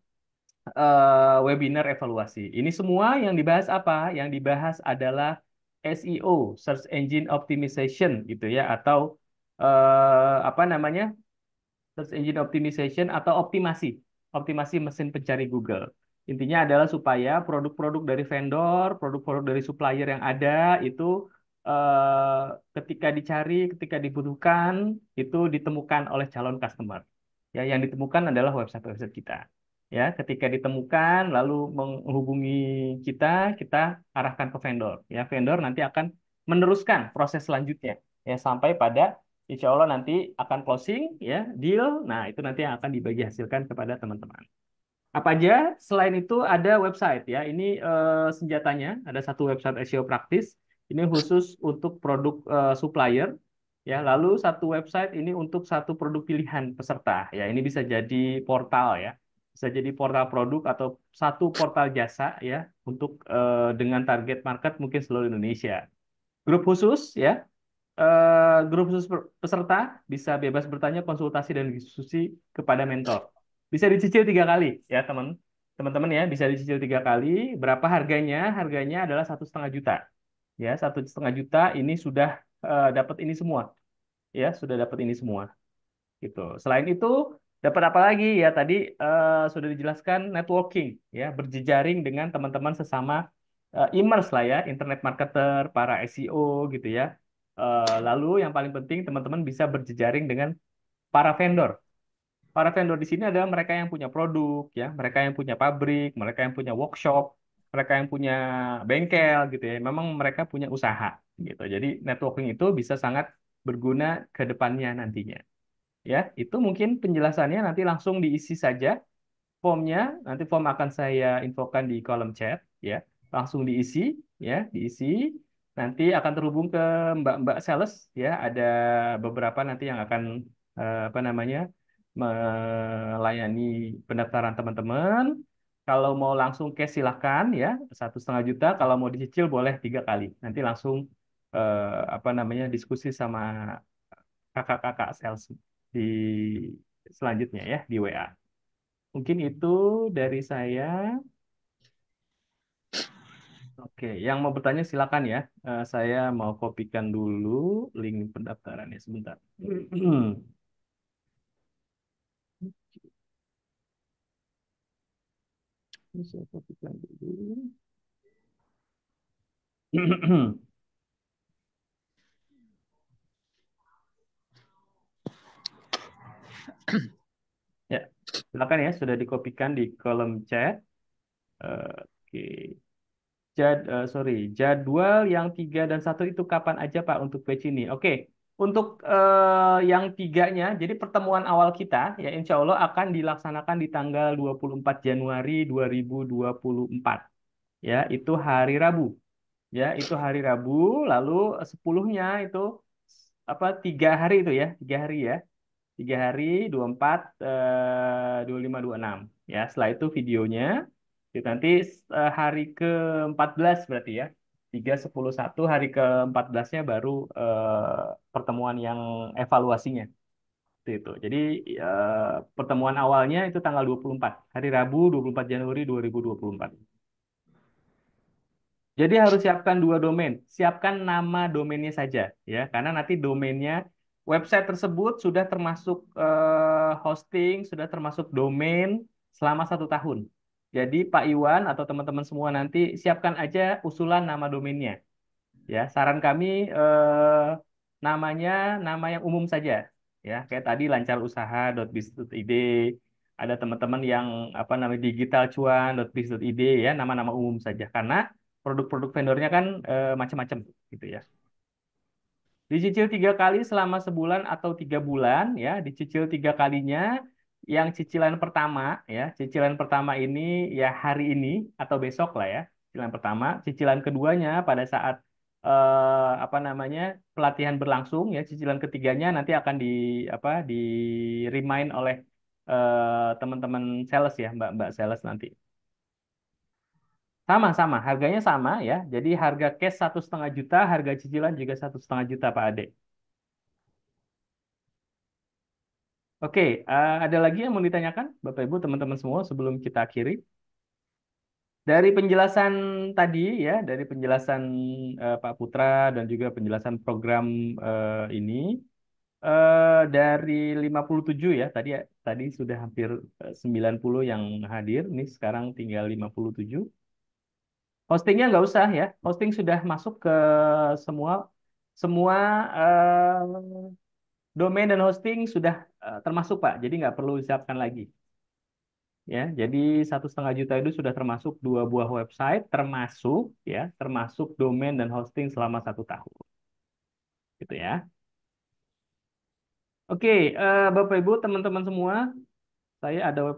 webinar evaluasi. Ini semua yang dibahas apa? Yang dibahas adalah SEO, Search Engine Optimization gitu ya, atau apa namanya? Search Engine Optimization atau optimasi, optimasi mesin pencari Google. Intinya adalah supaya produk-produk dari vendor, produk-produk dari supplier yang ada itu eh, ketika dicari, ketika dibutuhkan, itu ditemukan oleh calon customer. Ya, yang ditemukan adalah website-website kita. Ya, ketika ditemukan, lalu menghubungi kita, kita arahkan ke vendor. Ya, vendor nanti akan meneruskan proses selanjutnya, ya sampai pada Insya Allah nanti akan closing, ya, deal. Nah, itu nanti yang akan dibagi hasilkan kepada teman-teman. Apa aja? Selain itu ada website ya. Ini senjatanya. Ada satu website SEO praktis. Ini khusus untuk produk supplier. Ya, lalu satu website ini untuk satu produk pilihan peserta. Ya, ini bisa jadi portal ya. Bisa jadi portal produk atau satu portal jasa ya untuk dengan target market mungkin seluruh Indonesia. Grup khusus ya, grup khusus peserta bisa bebas bertanya, konsultasi dan diskusi kepada mentor. Bisa dicicil tiga kali ya teman-teman ya, bisa dicicil tiga kali. Berapa harganya? Harganya adalah 1,5 juta. Ya, 1,5 juta ini sudah dapat ini semua. Ya, sudah dapat ini semua. Gitu. Selain itu dapat apa lagi ya? Tadi sudah dijelaskan networking ya, berjejaring dengan teman-teman sesama immerse lah ya, internet marketer, para SEO gitu ya. Lalu yang paling penting teman-teman bisa berjejaring dengan para vendor. Para vendor di sini adalah mereka yang punya produk ya, mereka yang punya pabrik, mereka yang punya workshop, mereka yang punya bengkel gitu ya. Memang mereka punya usaha gitu. Jadi networking itu bisa sangat berguna ke depannya nantinya. Ya, itu mungkin penjelasannya nanti langsung diisi saja formnya. Nanti form akan saya infokan di kolom chat ya. Langsung diisi ya, diisi. Nanti akan terhubung ke Mbak-mbak sales ya. Ada beberapa nanti yang akan apa namanya? Melayani pendaftaran teman-teman. Kalau mau langsung cash silahkan ya, 1,5 juta. Kalau mau dicicil boleh tiga kali. Nanti langsung apa namanya diskusi sama kakak-kakak sales di selanjutnya ya di WA. Mungkin itu dari saya. Oke, yang mau bertanya silakan ya. Saya mau kopikan dulu link pendaftarannya sebentar. Saya kopikan dulu. Ya, silakan ya. Sudah dikopikan di kolom chat. Oke. Sorry, jadwal yang 3 dan 1 itu kapan aja Pak untuk batch ini? Oke, untuk yang tiganya, jadi pertemuan awal kita ya insya Allah akan dilaksanakan di tanggal 24 Januari 2024. Ya, itu hari Rabu. Ya, itu hari Rabu. Lalu 10-nya itu apa 3 hari itu ya, 3 hari ya. 3 hari, 24, 25, 26. Ya, setelah itu videonya. Itu nanti hari ke-14 berarti ya. 3, 10, 1, hari ke-14-nya baru pertemuan yang evaluasinya. Itu. Jadi pertemuan awalnya itu tanggal 24, hari Rabu 24 Januari 2024. Jadi harus siapkan 2 domain. Siapkan nama domainnya saja, ya, karena nanti domainnya website tersebut sudah termasuk hosting, sudah termasuk domain selama 1 tahun. Jadi Pak Iwan atau teman-teman semua nanti siapkan aja usulan nama domainnya. Ya, saran kami namanya nama yang umum saja. Ya, kayak tadi lancarusaha.biz.id. Ada teman-teman yang apa namanya digitalcuan.biz.id ya, nama-nama umum saja. Karena produk-produk vendornya kan macam-macam gitu ya. Dicicil 3 kali selama sebulan atau 3 bulan ya, dicicil 3 kalinya. Yang cicilan pertama ya, cicilan pertama ini ya hari ini atau besok lah ya, cicilan pertama. Cicilan keduanya pada saat apa namanya, pelatihan berlangsung ya, cicilan ketiganya nanti akan di remind oleh teman-teman sales ya, mbak-mbak sales nanti. Sama-sama, harganya sama ya. Jadi harga cash 1,5 juta, harga cicilan juga 1,5 juta Pak Ade. Oke, ada lagi yang mau ditanyakan Bapak Ibu teman-teman semua sebelum kita akhiri? Dari penjelasan tadi ya, dari penjelasan Pak Putra dan juga penjelasan program ini, dari 57 ya, tadi sudah hampir 90 yang hadir, nih sekarang tinggal 57. Hostingnya nggak usah ya, hosting sudah masuk ke semua semua domain dan hosting sudah termasuk Pak, jadi nggak perlu disiapkan lagi. Ya, jadi 1,5 juta itu sudah termasuk 2 buah website, termasuk domain dan hosting selama 1 tahun, gitu ya. Oke, Bapak Ibu, teman-teman semua, saya ada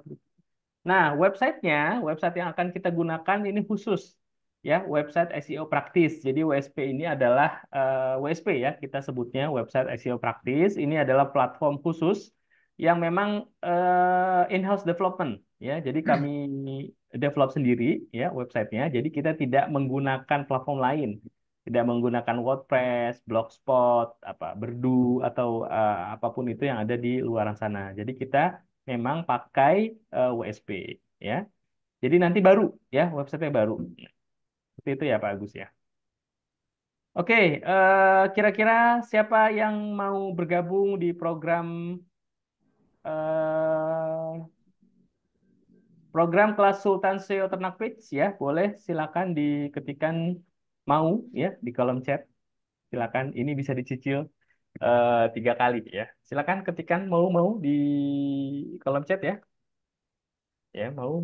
Nah, website yang akan kita gunakan ini khusus ya, website SEO praktis. Jadi WSP ini adalah WSP ya, kita sebutnya website SEO praktis. Ini adalah platform khusus yang memang in-house development ya. Jadi kami develop sendiri ya websitenya. Jadi kita tidak menggunakan platform lain. Tidak menggunakan WordPress, Blogspot, Berdu atau apapun itu yang ada di luaran sana. Jadi kita memang pakai WSP ya. Jadi nanti baru ya website baru. Seperti itu ya Pak Agus ya. Oke, kira-kira siapa yang mau bergabung di eh, program kelas Sultan SEO Ternak Page ya? Boleh silakan diketikkan mau ya di kolom chat. Silakan, ini bisa dicicil 3 kali ya. Silakan ketikkan mau di kolom chat ya. Ya, mau.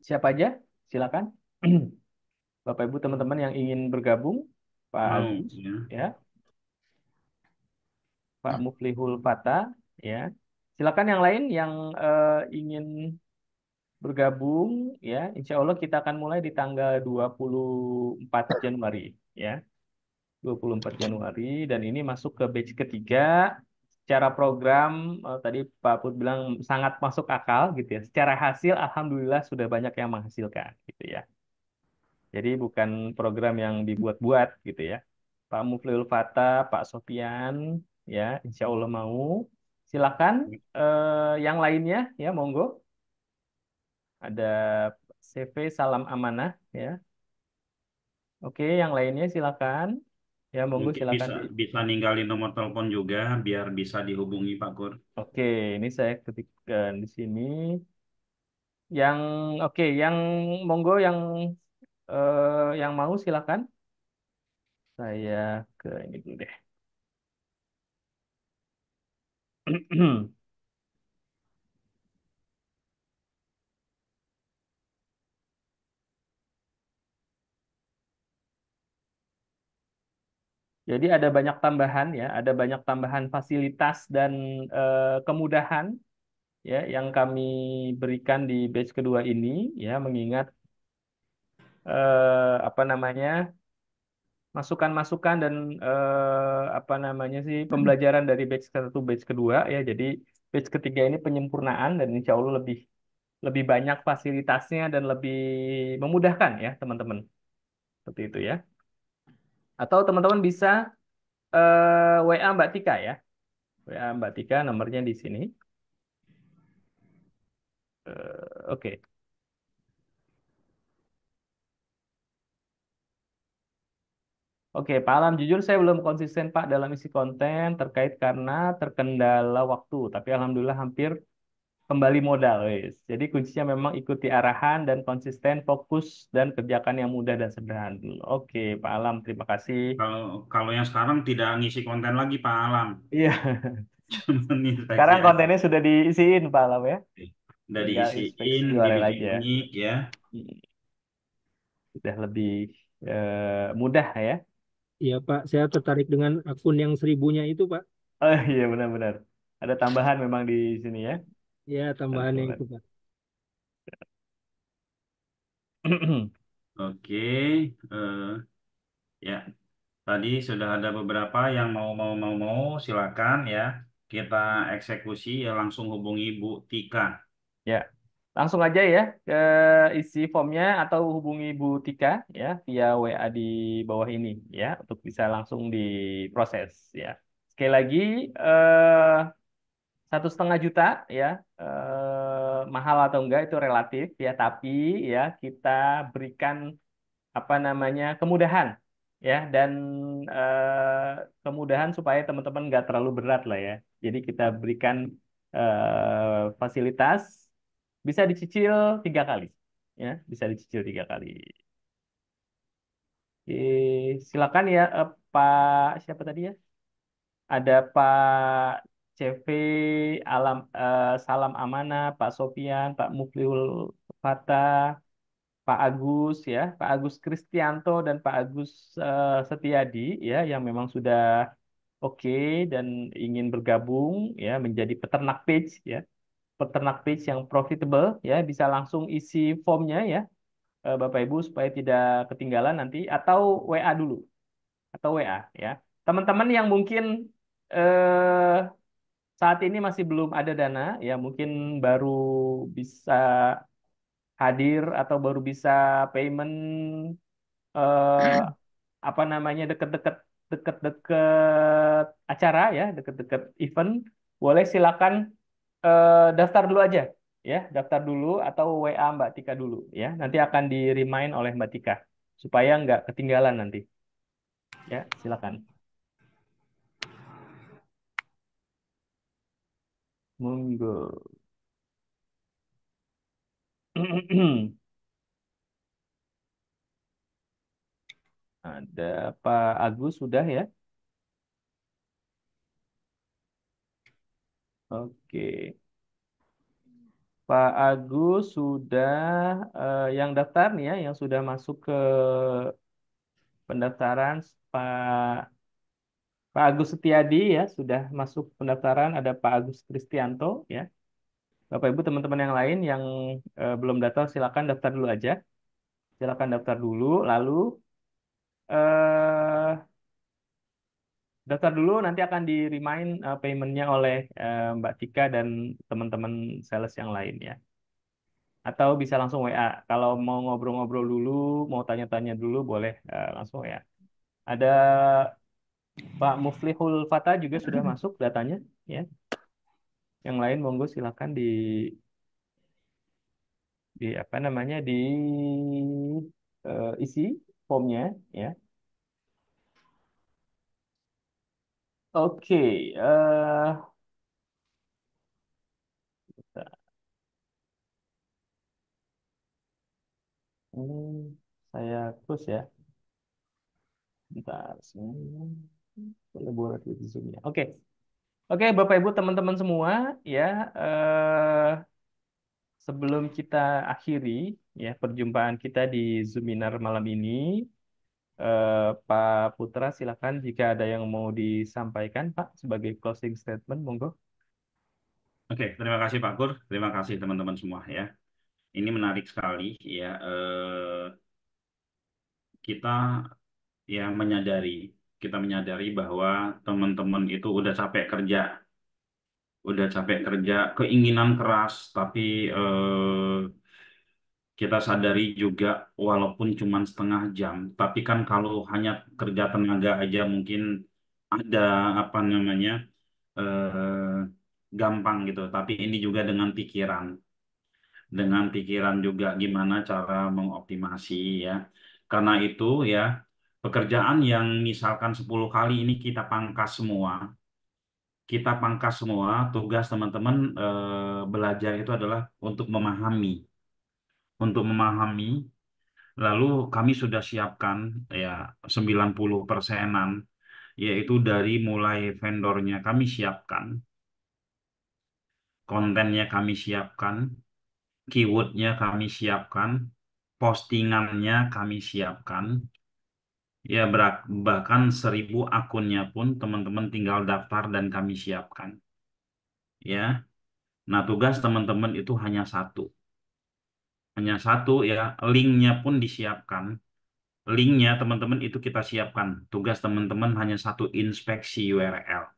Siapa aja? Silakan. Bapak Ibu teman-teman yang ingin bergabung, Pak Mau Agus, ya. ya, Pak Muflihul Fata, ya. Silakan yang lain yang ingin bergabung, ya. Insya Allah kita akan mulai di tanggal 24 Januari, ya. 24 Januari dan ini masuk ke batch ketiga. Secara program tadi Pak Put bilang sangat masuk akal gitu ya. Secara hasil alhamdulillah sudah banyak yang menghasilkan gitu ya. Jadi bukan program yang dibuat-buat gitu ya. Pak Mufliul Fata, Pak Sofian, ya, insya Allah mau. Silakan yang lainnya, ya, monggo. Ada CV Salam Amanah, ya. Oke, yang lainnya silakan. Ya, monggo Mungkin silakan bisa di. bisa ninggalin nomor telepon juga biar bisa dihubungi Pak Kur. Oke, ini saya ketikkan di sini. Yang oke, yang monggo yang mau silakan. Saya ke ini dulu deh. Jadi ada banyak tambahan ya, ada banyak tambahan fasilitas dan kemudahan ya yang kami berikan di batch kedua ini ya, mengingat apa namanya, masukan-masukan dan apa namanya sih, pembelajaran dari batch ke-1 batch kedua ya. Jadi batch ketiga ini penyempurnaan dan insya Allah lebih lebih banyak fasilitasnya dan lebih memudahkan ya teman-teman. Seperti itu ya. Atau teman-teman bisa WA Mbak Tika ya. WA Mbak Tika nomornya di sini. Oke. Oke, Pak Alam, jujur saya belum konsisten Pak dalam isi konten terkait karena terkendala waktu. Tapi Alhamdulillah hampir kembali modal, wes. Jadi kuncinya memang ikuti arahan dan konsisten, fokus dan kerjakan yang mudah dan sederhana dulu. Oke, Pak Alam, terima kasih. Kalau kalau yang sekarang tidak ngisi konten lagi Pak Alam, Iya, cuma inspeksi sekarang aja. kontennya sudah diisiin Pak Alam ya. Udah Tinggal diisiin, inspeksi URL dibikin aja. unik ya. Sudah lebih mudah ya. Iya Pak, saya tertarik dengan akun yang 1.000-nya itu Pak. Oh iya benar-benar. Ada tambahan memang di sini ya. Ya Ada tambahannya tambahan. itu Pak. Oke, ya. Tadi sudah ada beberapa yang mau silakan ya. Kita eksekusi ya langsung hubungi Bu Tika. Ya, langsung aja ya ke isi formnya atau hubungi Bu Tika ya via WA di bawah ini ya untuk bisa langsung diproses ya. Sekali lagi, 1,5 juta ya, mahal atau enggak itu relatif ya, tapi ya kita berikan apa namanya kemudahan ya, dan kemudahan supaya teman-teman nggak terlalu berat lah ya. Jadi kita berikan fasilitas bisa dicicil 3 kali ya, bisa dicicil 3 kali. Oke, silakan ya, Pak siapa tadi ya? Ada Pak CV Salam Amanah, Pak Sofian, Pak Muflihul Fatah, Pak Agus ya, Pak Agus Kristianto dan Pak Agus Setiadi ya, yang memang sudah oke dan ingin bergabung ya menjadi peternak page ya, peternak page yang profitable ya, bisa langsung isi formnya ya, Bapak Ibu, supaya tidak ketinggalan nanti, atau WA dulu, atau WA ya. Teman-teman yang mungkin eh, saat ini masih belum ada dana ya, mungkin baru bisa hadir atau baru bisa payment, eh, apa namanya, deket-deket acara ya, deket-deket event, boleh silakan daftar dulu aja ya, daftar dulu atau WA Mbak Tika dulu ya, nanti akan di remind oleh Mbak Tika supaya nggak ketinggalan nanti ya, silakan. Monggo. Ada Pak Agus sudah ya. Oke. Pak Agus sudah, yang daftar nih ya, yang sudah masuk ke pendaftaran, Pak Pak Agus Setiadi ya sudah masuk pendaftaran, ada Pak Agus Kristianto ya. Bapak Ibu teman-teman yang lain yang belum daftar silakan daftar dulu aja. Silakan daftar dulu, lalu eh daftar dulu, nanti akan di remind paymentnya oleh Mbak Tika dan teman-teman sales yang lain ya. Atau bisa langsung WA. Kalau mau ngobrol-ngobrol dulu, mau tanya-tanya dulu, boleh langsung WA. Ada Pak Muflihul Fatah juga sudah masuk datanya, ya. Yang lain monggo silakan di apa namanya, di isi formnya, ya. Oke, ini saya terus ya. Bentar, boleh boleh di Zoom ya. Oke. Oke, Bapak Ibu teman-teman semua ya, sebelum kita akhiri ya perjumpaan kita di Zoominar malam ini, Pak Putra silakan jika ada yang mau disampaikan Pak sebagai closing statement, monggo. Oke, terima kasih Pak Kur, terima kasih teman-teman semua ya. Ini menarik sekali ya. Kita ya kita menyadari bahwa teman-teman itu udah capek kerja, keinginan keras, tapi kita sadari juga walaupun cuma setengah jam, tapi kan kalau hanya kerja tenaga aja mungkin ada apa namanya gampang gitu, tapi ini juga dengan pikiran juga gimana cara mengoptimasi ya. Karena itu ya pekerjaan yang misalkan 10 kali ini kita pangkas semua, tugas teman-teman belajar itu adalah untuk memahami. Lalu kami sudah siapkan ya 90%-an, yaitu dari mulai vendornya kami siapkan, kontennya kami siapkan, keywordnya kami siapkan, postingannya kami siapkan, ya bahkan 1.000 akunnya pun teman-teman tinggal daftar dan kami siapkan. Ya, nah tugas teman-teman itu hanya hanya satu ya, linknya pun disiapkan. Linknya teman-teman itu kita siapkan. Tugas teman-teman hanya satu, inspeksi URL.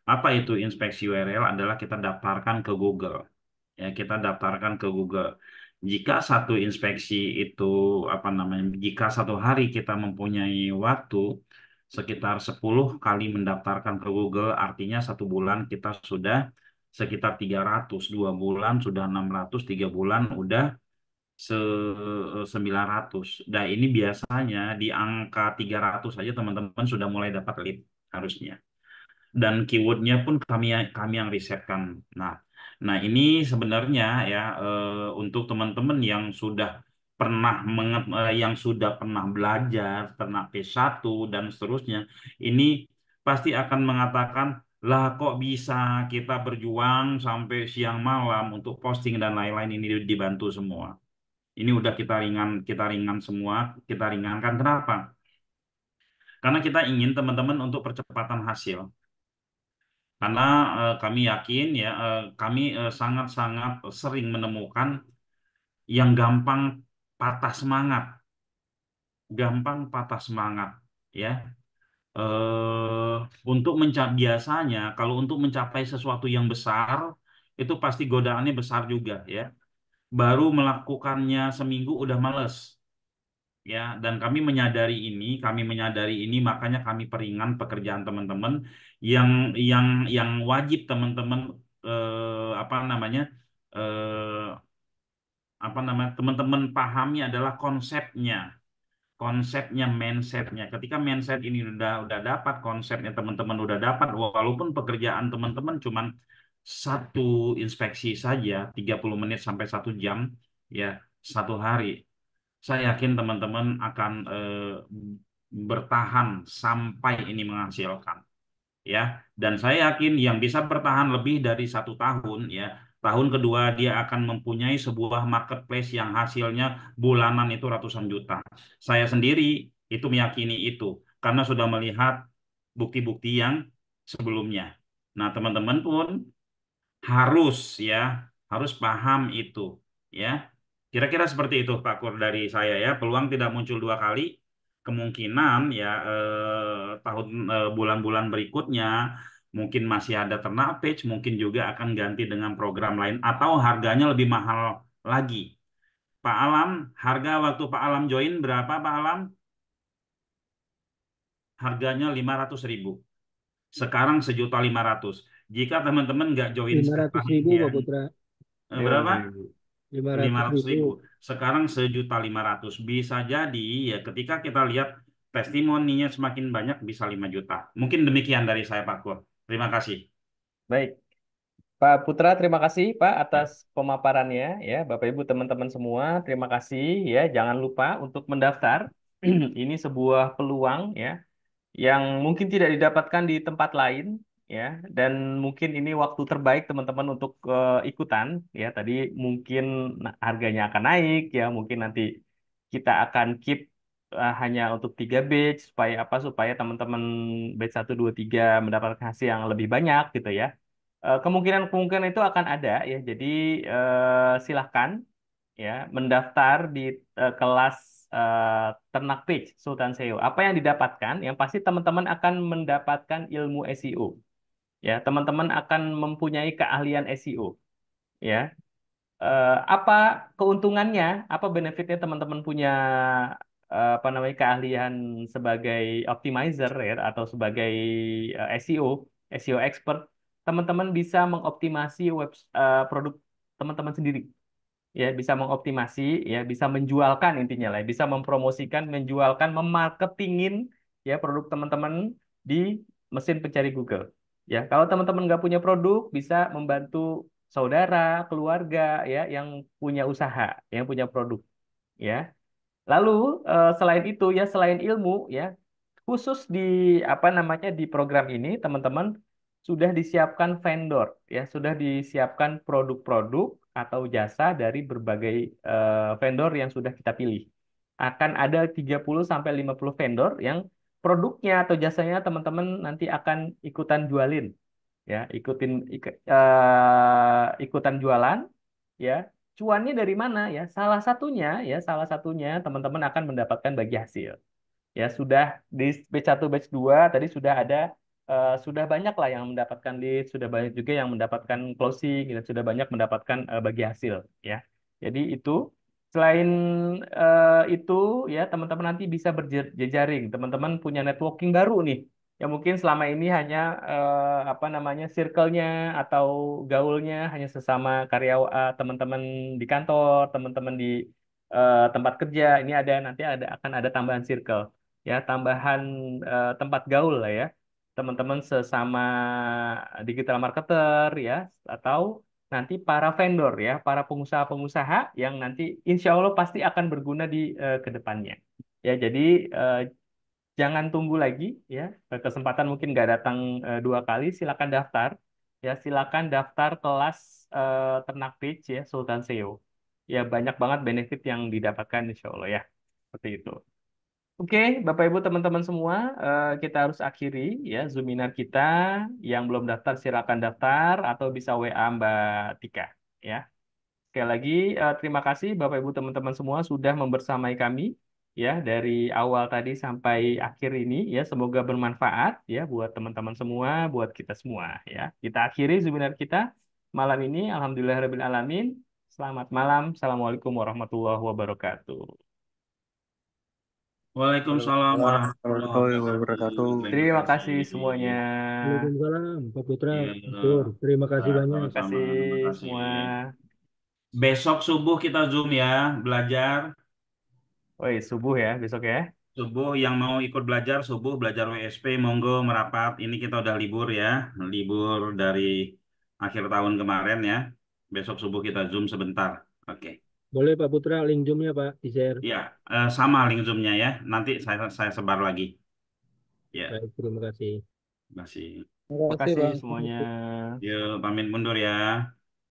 Apa itu inspeksi URL? Adalah kita daftarkan ke Google. Ya, kita daftarkan ke Google. Jika satu inspeksi itu apa namanya? Jika satu hari kita mempunyai waktu sekitar 10 kali mendaftarkan ke Google, artinya satu bulan kita sudah sekitar 300, 2 bulan sudah 600, 3 bulan udah 900. Nah, ini biasanya di angka 300 saja teman-teman sudah mulai dapat lead harusnya, dan keywordnya pun kami yang risetkan. Nah, nah ini sebenarnya ya, untuk teman-teman yang sudah pernah belajar, pernah P1 dan seterusnya, ini pasti akan mengatakan, lah kok bisa kita berjuang sampai siang malam untuk posting dan lain-lain, ini dibantu semua. Ini udah kita ringan semua, kita ringankan. Kenapa? Karena kita ingin teman-teman untuk percepatan hasil. Karena kami yakin ya, kami sangat-sangat sering menemukan yang gampang patah semangat, ya. Eh biasanya kalau untuk mencapai sesuatu yang besar itu pasti godaannya besar juga, ya. Baru melakukannya seminggu udah males, ya. Dan kami menyadari ini, makanya kami peringan pekerjaan teman-teman yang yang wajib teman-teman apa namanya eh, teman-teman pahami adalah konsepnya, mindsetnya. Ketika mindset ini udah dapat, konsepnya teman-teman udah dapat, walaupun pekerjaan teman-teman cuman satu inspeksi saja 30 menit sampai 1 jam, ya, satu hari, saya yakin teman-teman akan bertahan sampai ini menghasilkan, ya. Dan saya yakin yang bisa bertahan lebih dari 1 tahun, ya, tahun kedua dia akan mempunyai sebuah marketplace yang hasilnya bulanan itu ratusan juta. Saya sendiri itu meyakini itu karena sudah melihat bukti-bukti yang sebelumnya. Nah, teman-teman pun harus, ya, harus paham itu, ya. Kira-kira seperti itu Pak Kur dari saya, ya. Peluang tidak muncul 2 kali. Kemungkinan ya bulan-bulan berikutnya mungkin masih ada ternak page, mungkin juga akan ganti dengan program lain atau harganya lebih mahal lagi. Pak Alam, harga waktu Pak Alam join berapa Pak Alam? Harganya 500.000. Sekarang 1.500.000. Jika teman-teman nggak join lima ratus sekarang, ribu ya, Pak Putra. berapa? lima lima ratus ratus ribu ribu. Sekarang 1.500.000. Bisa jadi ya ketika kita lihat testimoninya semakin banyak bisa 5 juta. Mungkin demikian dari saya Pak Kur. Terima kasih. Baik, Pak Putra, terima kasih Pak Ya. atas pemaparannya ya. Bapak Ibu teman-teman semua, terima kasih ya. Jangan lupa untuk mendaftar. Ini sebuah peluang ya yang mungkin tidak didapatkan di tempat lain ya, dan mungkin ini waktu terbaik teman-teman untuk ikutan ya. Tadi mungkin harganya akan naik ya, mungkin nanti kita akan keep hanya untuk 3 batch supaya apa, supaya teman-teman batch 1, 2, 3 mendapatkan hasil yang lebih banyak gitu ya. Kemungkinan-kemungkinan itu akan ada ya, jadi silahkan ya mendaftar di kelas ternak page Sultan SEO. Apa yang didapatkan? Yang pasti teman-teman akan mendapatkan ilmu SEO. Ya, teman-teman akan mempunyai keahlian SEO. Ya, apa keuntungannya? Apa benefitnya teman-teman punya apa namanya keahlian sebagai optimizer ya, atau sebagai SEO expert? Teman-teman bisa mengoptimasi produk teman-teman sendiri, ya, bisa mengoptimasi, ya, bisa menjualkan, intinya lah, bisa mempromosikan, menjualkan, memarketingin ya produk teman-teman di mesin pencari Google. Ya, kalau teman-teman nggak punya produk, bisa membantu saudara, keluarga ya yang punya usaha, yang punya produk, ya. Lalu selain itu ya, selain ilmu ya, khusus di apa namanya di program ini teman-teman sudah disiapkan vendor ya, sudah disiapkan produk-produk atau jasa dari berbagai vendor yang sudah kita pilih. Akan ada 30 sampai 50 vendor yang produknya atau jasanya teman-teman nanti akan ikutan jualin ya, ikutan jualan ya. cuannya dari mana ya? Salah satunya teman-teman akan mendapatkan bagi hasil. Ya sudah di batch 1 batch 2 tadi sudah banyak lah yang mendapatkan lead, sudah banyak juga yang mendapatkan closing dan sudah banyak mendapatkan bagi hasil ya. Jadi itu selain itu ya teman-teman nanti bisa berjejaring, teman-teman punya networking baru nih. Ya mungkin selama ini hanya apa namanya circle-nya atau gaulnya hanya sesama karyawan teman-teman di kantor, teman-teman di tempat kerja. Ini akan ada tambahan circle ya tambahan tempat gaul lah ya teman-teman sesama digital marketer ya atau nanti para vendor ya para pengusaha-pengusaha yang nanti insya Allah pasti akan berguna di kedepannya ya jadi eh, jangan tunggu lagi ya kesempatan mungkin nggak datang 2 kali silakan daftar ya silakan daftar kelas ternak pitch ya Sultan SEO ya banyak banget benefit yang didapatkan insya Allah ya seperti itu. Oke, Bapak Ibu teman-teman semua, kita harus akhiri ya Zoominar kita. Yang belum daftar silakan daftar atau bisa WA Mbak Tika ya. Sekali lagi terima kasih Bapak Ibu teman-teman semua sudah membersamai kami ya dari awal tadi sampai akhir ini ya. Semoga bermanfaat ya buat teman-teman semua, buat kita semua ya. Kita akhiri Zoominar kita malam ini. Alhamdulillahirabbil alamin. Selamat malam. Assalamualaikum warahmatullahi wabarakatuh. Waalaikumsalam Waalaikumsalam warahmatullahi warahmatullahi wabarakatuh. wabarakatuh. Terima Terima kasih semuanya. kasih. Waalaikumsalam, Pak Putra, Iya, Mas Pur. Terima kasih banyak. Terima sama-sama. kasih Terima kasih. semua. Besok subuh kita Zoom ya, belajar. Woi, subuh ya besok ya. Subuh yang mau ikut belajar, subuh belajar WSP, monggo merapat. Ini kita udah libur ya, libur dari akhir tahun kemarin ya. Besok subuh kita Zoom sebentar. Oke. Boleh Pak Putra, link Zoom-nya Pak, di-share. Ya, sama link Zoom-nya ya. Nanti saya sebar lagi. Ya, Baik, terima kasih. terima kasih. Terima Terima kasih kasih Bang. semuanya. Yuk, pamit mundur ya.